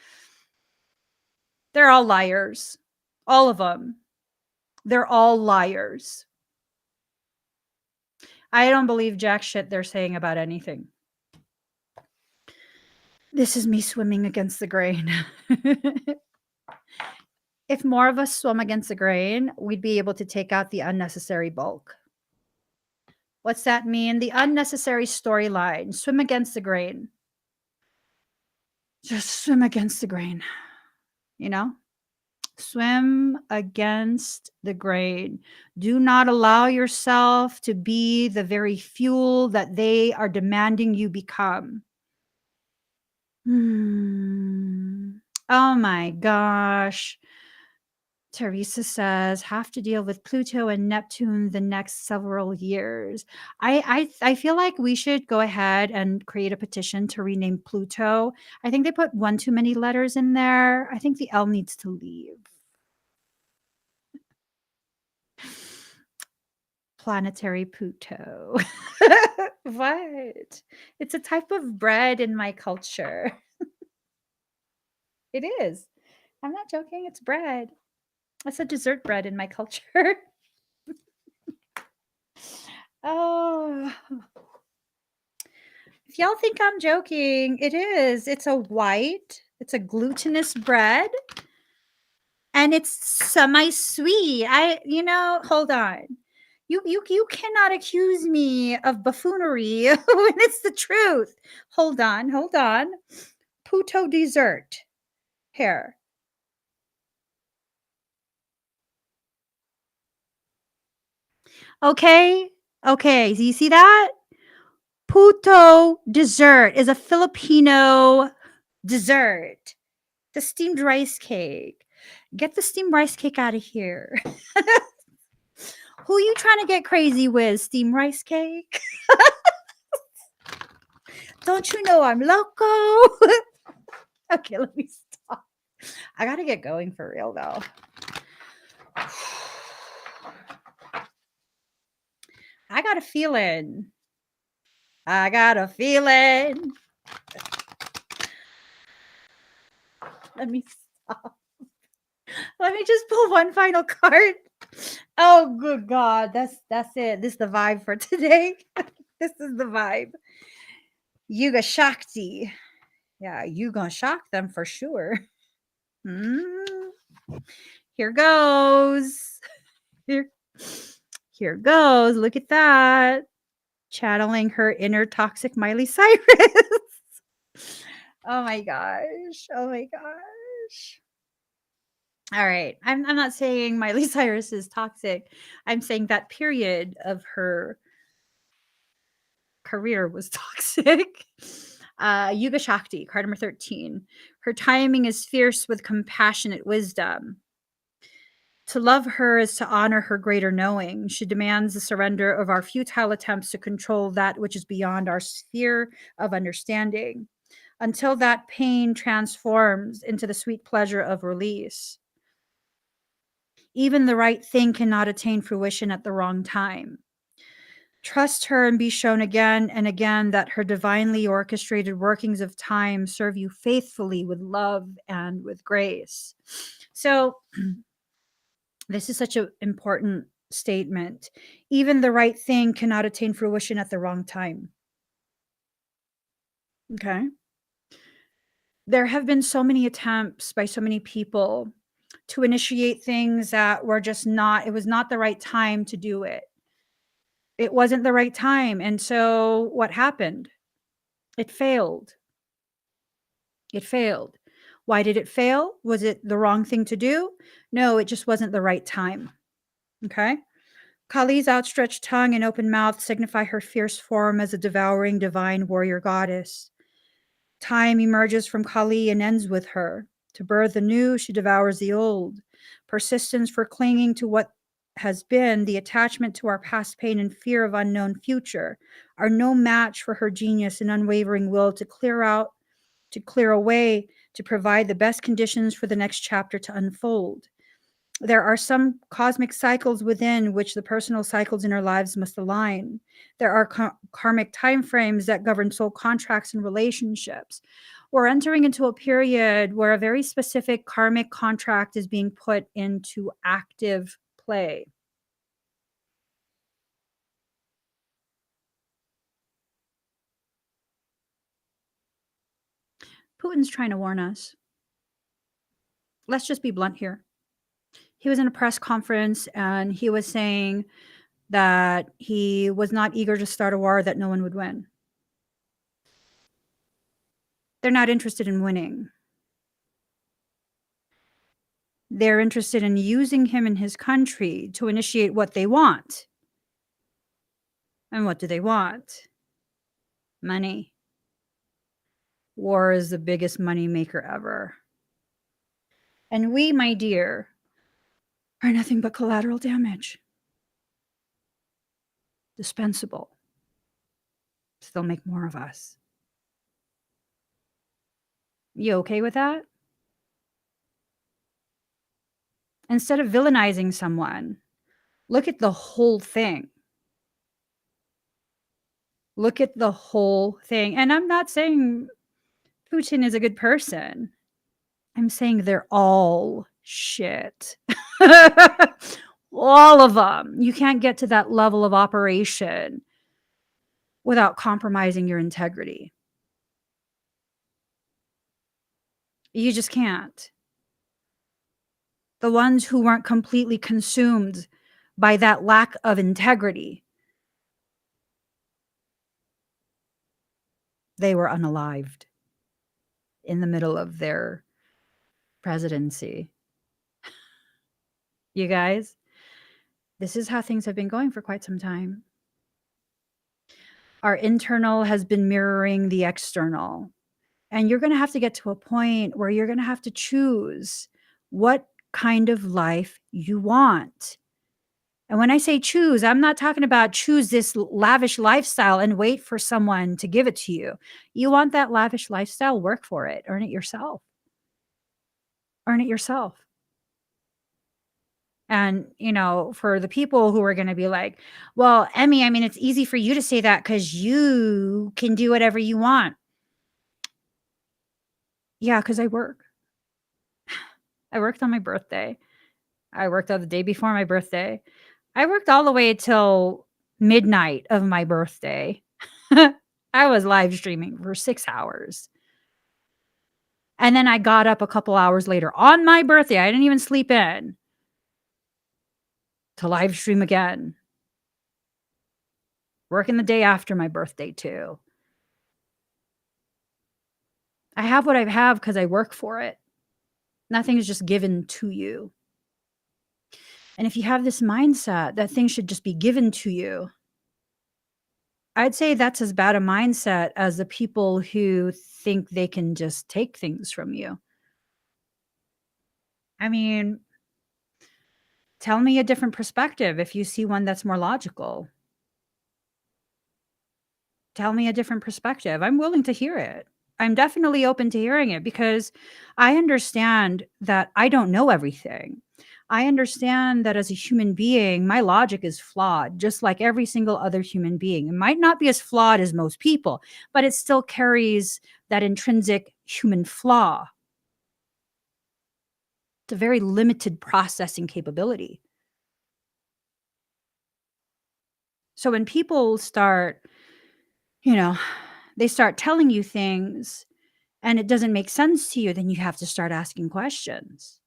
They're all liars. All of them. They're all liars. I don't believe jack shit they're saying about anything. This is me swimming against the grain. If more of us swim against the grain, we'd be able to take out the unnecessary bulk. What's that mean? The unnecessary storyline. Swim against the grain. Just swim against the grain. Swim against the grain. Do not allow yourself to be the very fuel that they are demanding you become. Oh my gosh. Teresa says, have to deal with Pluto and Neptune the next several years. I feel like we should go ahead and create a petition to rename Pluto. I think they put one too many letters in there. I think the L needs to leave. Planetary Pluto. What? It's a type of bread in my culture. It is. I'm not joking. It's bread. It's a dessert bread in my culture. Oh. If y'all think I'm joking, it is. It's a glutinous bread. And it's semi-sweet. Hold on. You cannot accuse me of buffoonery when it's the truth. Hold on. Puto dessert. Here. Okay. Do you see that? Puto dessert is a Filipino dessert. The steamed rice cake. Get the steamed rice cake out of here. Who you trying to get crazy with? Steamed rice cake? Don't you know I'm loco? Okay, let me stop. I gotta get going for real though. I got a feeling. Let me stop. Let me just pull one final card. Oh, good God. That's it. This is the vibe for today. This is the vibe. Yuga Shakti. Yeah, you gonna shock them for sure. Here goes. Here goes. Look at that. Channeling her inner toxic Miley Cyrus. Oh my gosh. All right. I'm not saying Miley Cyrus is toxic. I'm saying that period of her career was toxic. Yuga Shakti, card number 13. Her timing is fierce with compassionate wisdom. To love her is to honor her greater knowing. She demands the surrender of our futile attempts to control that which is beyond our sphere of understanding, until that pain transforms into the sweet pleasure of release. Even the right thing cannot attain fruition at the wrong time. Trust her and be shown again and again that her divinely orchestrated workings of time serve you faithfully with love and with grace. So, this is such an important statement. Even the right thing cannot attain fruition at the wrong time. Okay. There have been so many attempts by so many people to initiate things that were just not, it was not the right time to do it. It wasn't the right time. And so what happened? It failed. It failed. Why did it fail? Was it the wrong thing to do? No, it just wasn't the right time. Okay. Kali's outstretched tongue and open mouth signify her fierce form as a devouring divine warrior goddess. Time emerges from Kali and ends with her. To birth the new, she devours the old. Persistence for clinging to what has been, the attachment to our past pain and fear of unknown future, are no match for her genius and unwavering will to clear out, to clear away, to provide the best conditions for the next chapter to unfold. There are some cosmic cycles within which the personal cycles in our lives must align. There are karmic timeframes that govern soul contracts and relationships. We're entering into a period where a very specific karmic contract is being put into active play. Putin's trying to warn us. Let's just be blunt here. He was in a press conference and he was saying that he was not eager to start a war that no one would win. They're not interested in winning. They're interested in using him and his country to initiate what they want. And what do they want? Money. War is the biggest money maker ever. And we, my dear, are nothing but collateral damage. Dispensable. So they'll make more of us. You okay with that? Instead of villainizing someone, look at the whole thing. Look at the whole thing. And I'm not saying Putin is a good person. I'm saying they're all shit. All of them. You can't get to that level of operation without compromising your integrity. You just can't. The ones who weren't completely consumed by that lack of integrity, they were unalived in the middle of their presidency. You guys, this is how things have been going for quite some time. Our internal has been mirroring the external. And you're going to have to get to a point where you're going to have to choose what kind of life you want. And when I say choose, I'm not talking about choose this lavish lifestyle and wait for someone to give it to you. You want that lavish lifestyle, work for it. Earn it yourself. Earn it yourself. And, for the people who are going to be like, well, Emmy, I mean, it's easy for you to say that because you can do whatever you want. Yeah, because I work. I worked on my birthday. I worked on the day before my birthday. I worked all the way till midnight of my birthday. I was live streaming for 6 hours. And then I got up a couple hours later on my birthday. I didn't even sleep in to live stream again. Working the day after my birthday too. I have what I have because I work for it. Nothing is just given to you. And if you have this mindset that things should just be given to you, I'd say that's as bad a mindset as the people who think they can just take things from you. I mean, tell me a different perspective if you see one that's more logical. Tell me a different perspective. I'm willing to hear it. I'm definitely open to hearing it because I understand that I don't know everything. I understand that as a human being, my logic is flawed, just like every single other human being. It might not be as flawed as most people, but it still carries that intrinsic human flaw. It's a very limited processing capability. So when people start, you know, they start telling you things and it doesn't make sense to you, then you have to start asking questions.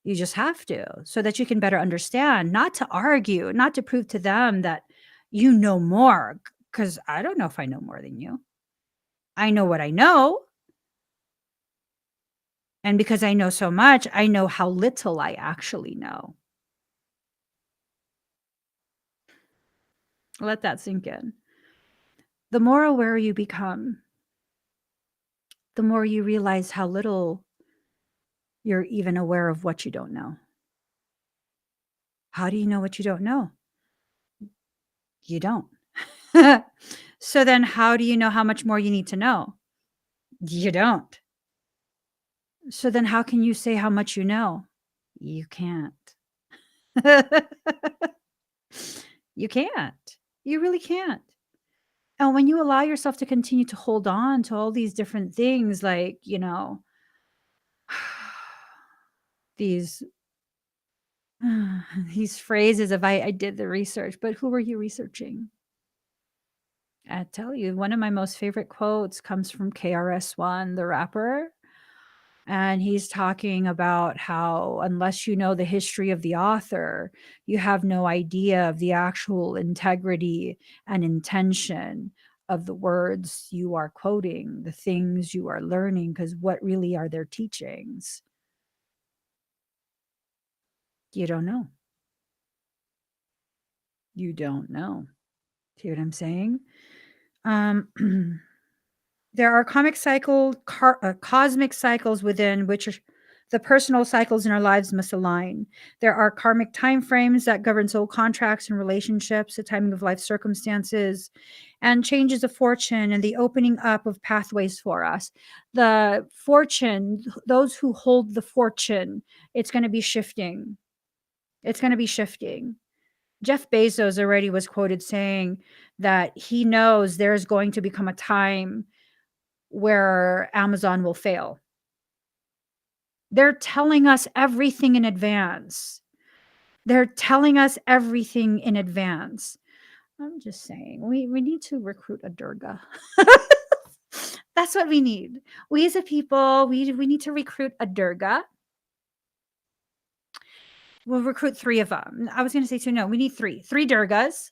You just have to, so that you can better understand, not to argue, not to prove to them that you know more, because I don't know if I know more than you. I know what I know. And because I know so much, I know how little I actually know. Let that sink in. The more aware you become, the more you realize how little you're even aware of what you don't know. How do you know what you don't know? You don't. So then how do you know how much more you need to know? You don't. So then how can you say how much you know? You can't. You can't. You really can't. And when you allow yourself to continue to hold on to all these different things, like, these these phrases of I did the research, but who were you researching? I tell you, one of my most favorite quotes comes from KRS-One, the rapper. And he's talking about how unless you know the history of the author, you have no idea of the actual integrity and intention of the words you are quoting, the things you are learning, because what really are their teachings? You don't know. You don't know. See what I'm saying? Um, There are cosmic cycles within which the personal cycles in our lives must align. There are karmic time frames that govern soul contracts and relationships, the timing of life circumstances, and changes of fortune and the opening up of pathways for us. The fortune, those who hold the fortune, it's going to be shifting. It's going to be shifting. Jeff Bezos already was quoted saying that he knows there's going to become a time where Amazon will fail. They're telling us everything in advance. They're telling us everything in advance. I'm just saying, we need to recruit a Durga. That's what we need. We as a people, we need to recruit a Durga. We'll recruit 3 of them. I was going to say 2. No, we need 3. 3 Durgas.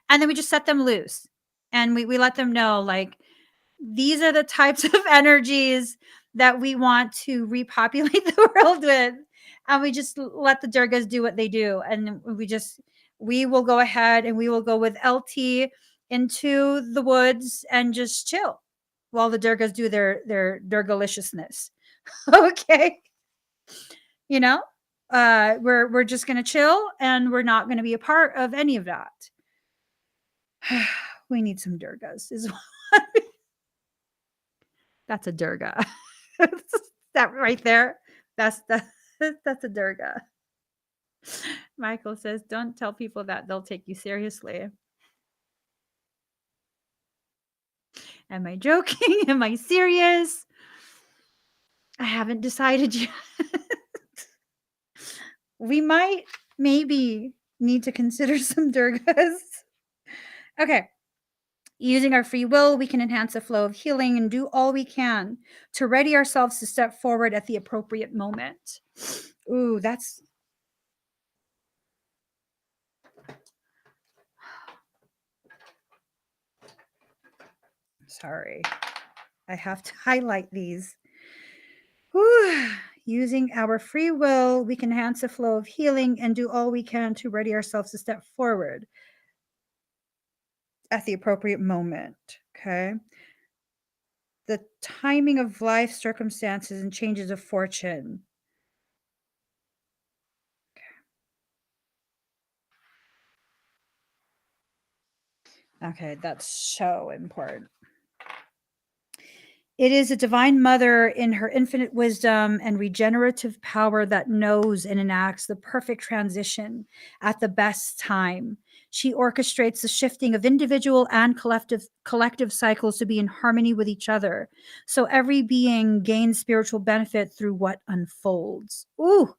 And then we just set them loose. And we let them know, like, these are the types of energies that we want to repopulate the world with. And we just let the Durgas do what they do. And we will go ahead and we will go with LT into the woods and just chill while the Durgas do their Durgaliciousness. Okay. You know, we're just going to chill and we're not going to be a part of any of that. We need some Durgas is what that's a Durga. That right there. That's a Durga. Michael says, "Don't tell people that; they'll take you seriously." Am I joking? Am I serious? I haven't decided yet. We might maybe need to consider some Durgas. Okay. Using our free will, we can enhance the flow of healing and do all we can to ready ourselves to step forward at the appropriate moment. Ooh, that's sorry. I have to highlight these. Whew. Using our free will, we can enhance the flow of healing and do all we can to ready ourselves to step forward. at the appropriate moment. Okay. The timing of life circumstances and changes of fortune. Okay, that's so important. It is a divine mother in her infinite wisdom and regenerative power that knows and enacts the perfect transition at the best time. She orchestrates the shifting of individual and collective cycles to be in harmony with each other. So every being gains spiritual benefit through what unfolds. Ooh,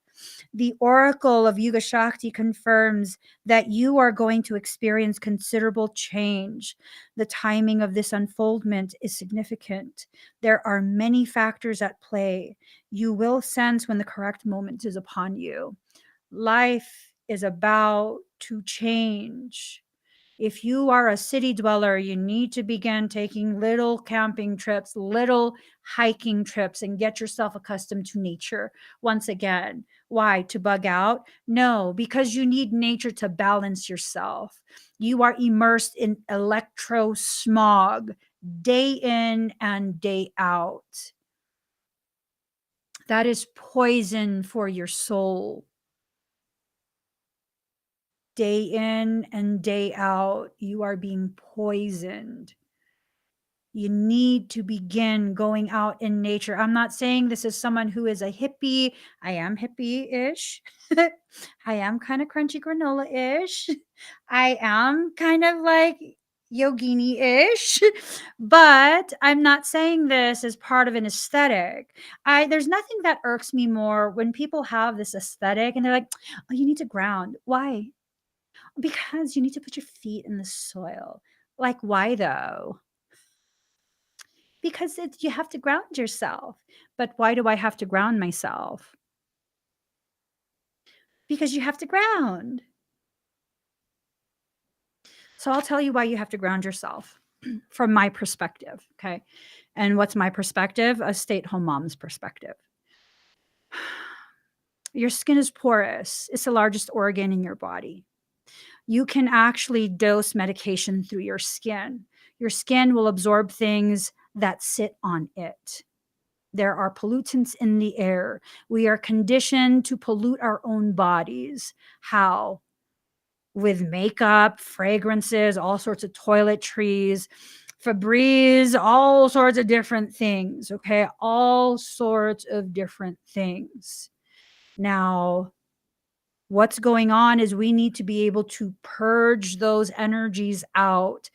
the Oracle of Yuga Shakti confirms that you are going to experience considerable change. The timing of this unfoldment is significant. There are many factors at play. You will sense when the correct moment is upon you. Life is about to change. If you are a city dweller, you need to begin taking little camping trips, little hiking trips, and get yourself accustomed to nature once again. Why? To bug out? No, because you need nature to balance yourself. You are immersed in electro smog day in and day out. That is poison for your soul. Day in and day out, you are being poisoned. You need to begin going out in nature. I'm not saying this is someone who is a hippie. I am hippie-ish. I am kind of crunchy granola-ish. I am kind of like yogini-ish. But I'm not saying this as part of an aesthetic. There's nothing that irks me more when people have this aesthetic and they're like, "Oh, you need to ground." Why? Because you need to put your feet in the soil. Like, why though? Because you have to ground yourself. But why do I have to ground myself? Because you have to ground. So I'll tell you why you have to ground yourself from my perspective. Okay. And what's my perspective? A stay at home mom's perspective. Your skin is porous, it's the largest organ in your body. You can actually dose medication through your skin. Your skin will absorb things that sit on it. There are pollutants in the air. We are conditioned to pollute our own bodies. How? With makeup, fragrances, all sorts of toiletries, Febreze, all sorts of different things. Okay. All sorts of different things. Now, what's going on is we need to be able to purge those energies out,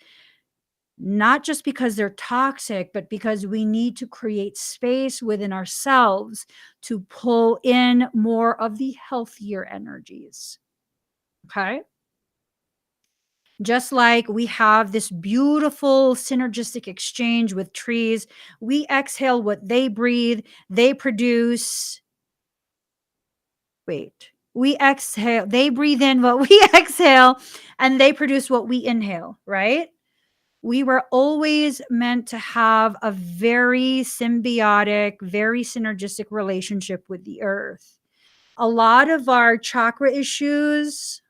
not just because they're toxic, but because we need to create space within ourselves to pull in more of the healthier energies. Okay. Just like we have this beautiful synergistic exchange with trees, we exhale what they breathe, they produce. Wait, we exhale, they breathe in what we exhale, and they produce what we inhale, right? We were always meant to have a very symbiotic, very synergistic relationship with the earth. A lot of our chakra issues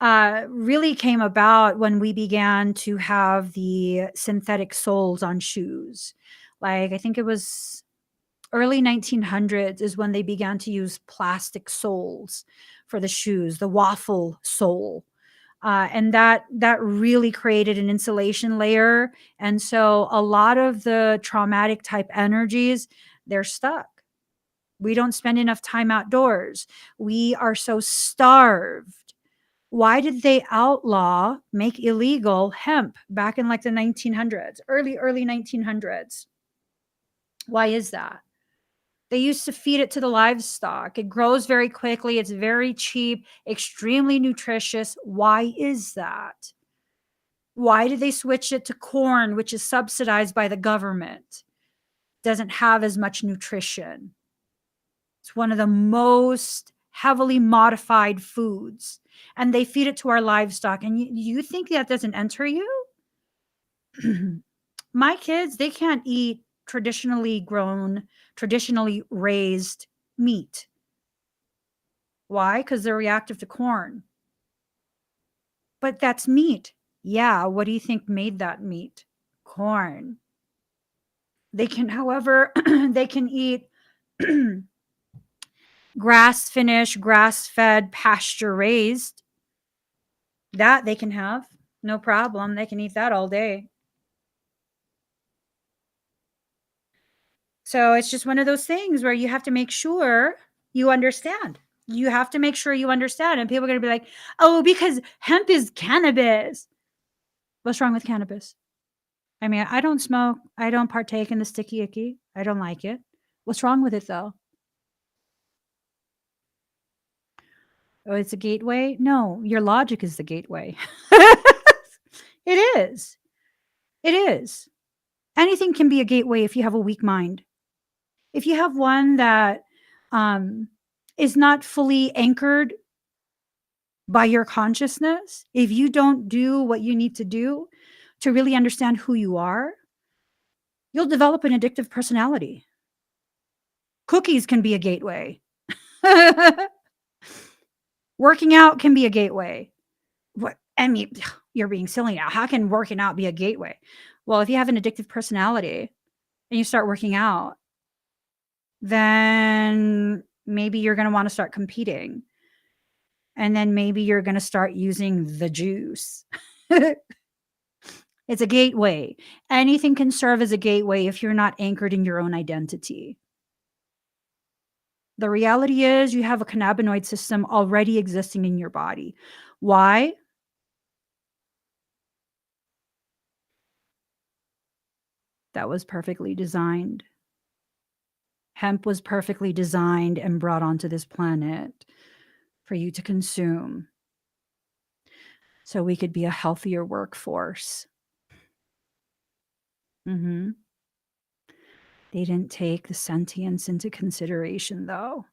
really came about when we began to have the synthetic soles on shoes. Like, I think it was early 1900s is when they began to use plastic soles for the shoes, the waffle sole. And that really created an insulation layer. And so a lot of the traumatic type energies, they're stuck. We don't spend enough time outdoors. We are so starved. Why did they outlaw, make illegal hemp back in like the 1900s, early 1900s? Why is that? They used to feed it to the livestock. It grows very quickly. It's very cheap, extremely nutritious. Why is that? Why did they switch it to corn, which is subsidized by the government? Doesn't have as much nutrition. It's one of the most heavily modified foods. And they feed it to our livestock. And you think that doesn't enter you? My kids, they can't eat traditionally grown, traditionally raised meat. Why? Because they're reactive to corn. But that's meat. Yeah, what do you think made that meat? Corn. They can, however, they can eat grass finished, grass fed, pasture raised. That they can have. No problem. They can eat that all day. So it's just one of those things where you have to make sure you understand. You have to make sure you understand. And people are going to be like, oh, because hemp is cannabis. What's wrong with cannabis? I mean, I don't smoke. I don't partake in the sticky icky. I don't like it. What's wrong with it though? Oh, it's a gateway? No, your logic is the gateway. It is. It is. Anything can be a gateway if you have a weak mind. If you have one that um, is not fully anchored by your consciousness, if you don't do what you need to do to really understand who you are, you'll develop an addictive personality. Cookies can be a gateway. Working out can be a gateway. What I mean, you're being silly now. How can working out be a gateway? Well, if you have an addictive personality and you start working out, then maybe you're going to want to start competing. And then maybe you're going to start using the juice. It's a gateway. Anything can serve as a gateway if you're not anchored in your own identity. The reality is you have a cannabinoid system already existing in your body. Why? That was perfectly designed. Hemp was perfectly designed and brought onto this planet for you to consume so we could be a healthier workforce. Mm-hmm. They didn't take the sentience into consideration, though.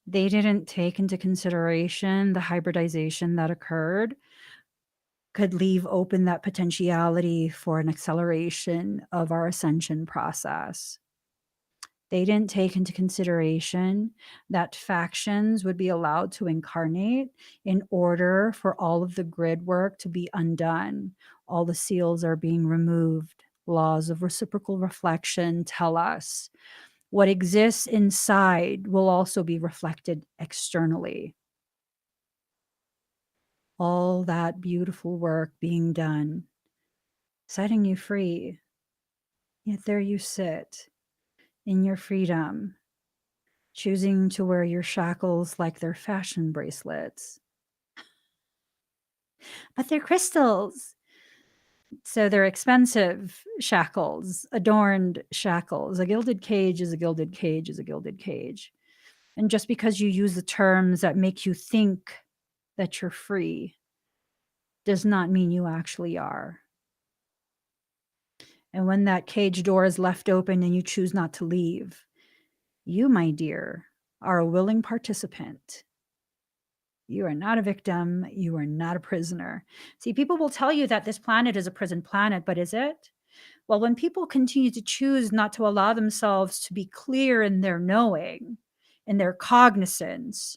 They didn't take into consideration the hybridization that occurred could leave open that potentiality for an acceleration of our ascension process. They didn't take into consideration that factions would be allowed to incarnate in order for all of the grid work to be undone. All the seals are being removed. Laws of reciprocal reflection tell us what exists inside will also be reflected externally. All that beautiful work being done, setting you free. Yet there you sit in your freedom, choosing to wear your shackles like they're fashion bracelets. But they're crystals. So they're expensive shackles, adorned shackles. A gilded cage is a gilded cage is a gilded cage. And just because you use the terms that make you think that you're free does not mean you actually are. And when that cage door is left open and you choose not to leave, you, my dear, are a willing participant. You are not a victim. You are not a prisoner. See, people will tell you that this planet is a prison planet, but is it? Well, when people continue to choose not to allow themselves to be clear in their knowing, in their cognizance,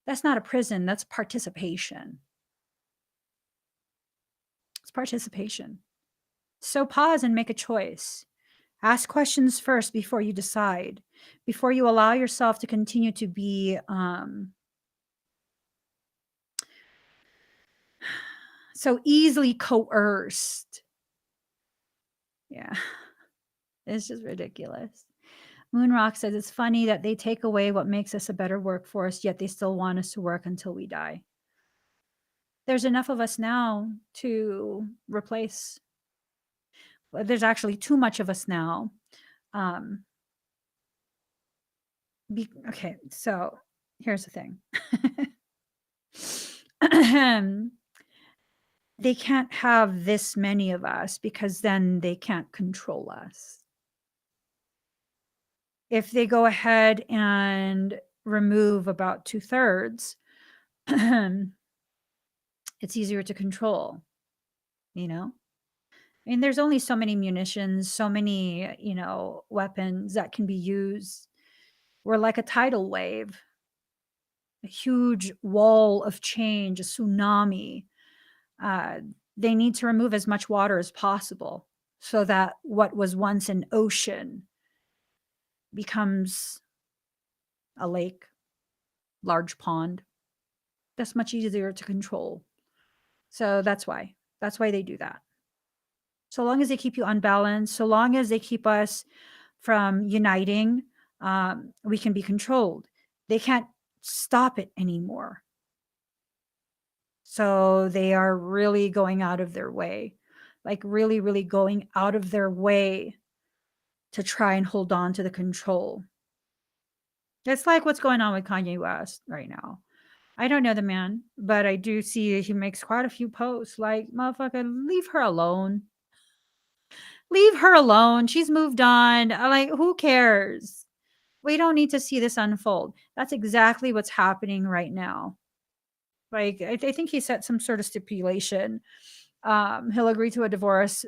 that's not a prison, that's participation. It's participation. So pause and make a choice. Ask questions first before you decide, before you allow yourself to continue to be so easily coerced. Yeah, it's just ridiculous. Moonrock says it's funny that they take away what makes us a better workforce, yet they still want us to work until we die. There's enough of us now to replace. There's actually too much of us now. Okay, so here's the thing. They can't have this many of us because then they can't control us. If they go ahead and remove about 2/3, it's easier to control, you know? I mean, there's only so many munitions, so many, weapons that can be used. We're like a tidal wave. a huge wall of change, a tsunami. Uh, they need to remove as much water as possible so that what was once an ocean becomes a lake, large pond. That's much easier to control. So that's why. That's why they do that. So long as they keep you unbalanced, so long as they keep us from uniting, we can be controlled. They can't stop it anymore. So they are really going out of their way, like really, really going out of their way to try and hold on to the control. It's like what's going on with Kanye West right now. I don't know the man, but I do see he makes quite a few posts like, motherfucker, leave her alone. Leave her alone. She's moved on. Like, who cares? We don't need to see this unfold. That's exactly what's happening right now. Like, I think he set some sort of stipulation. He'll agree to a divorce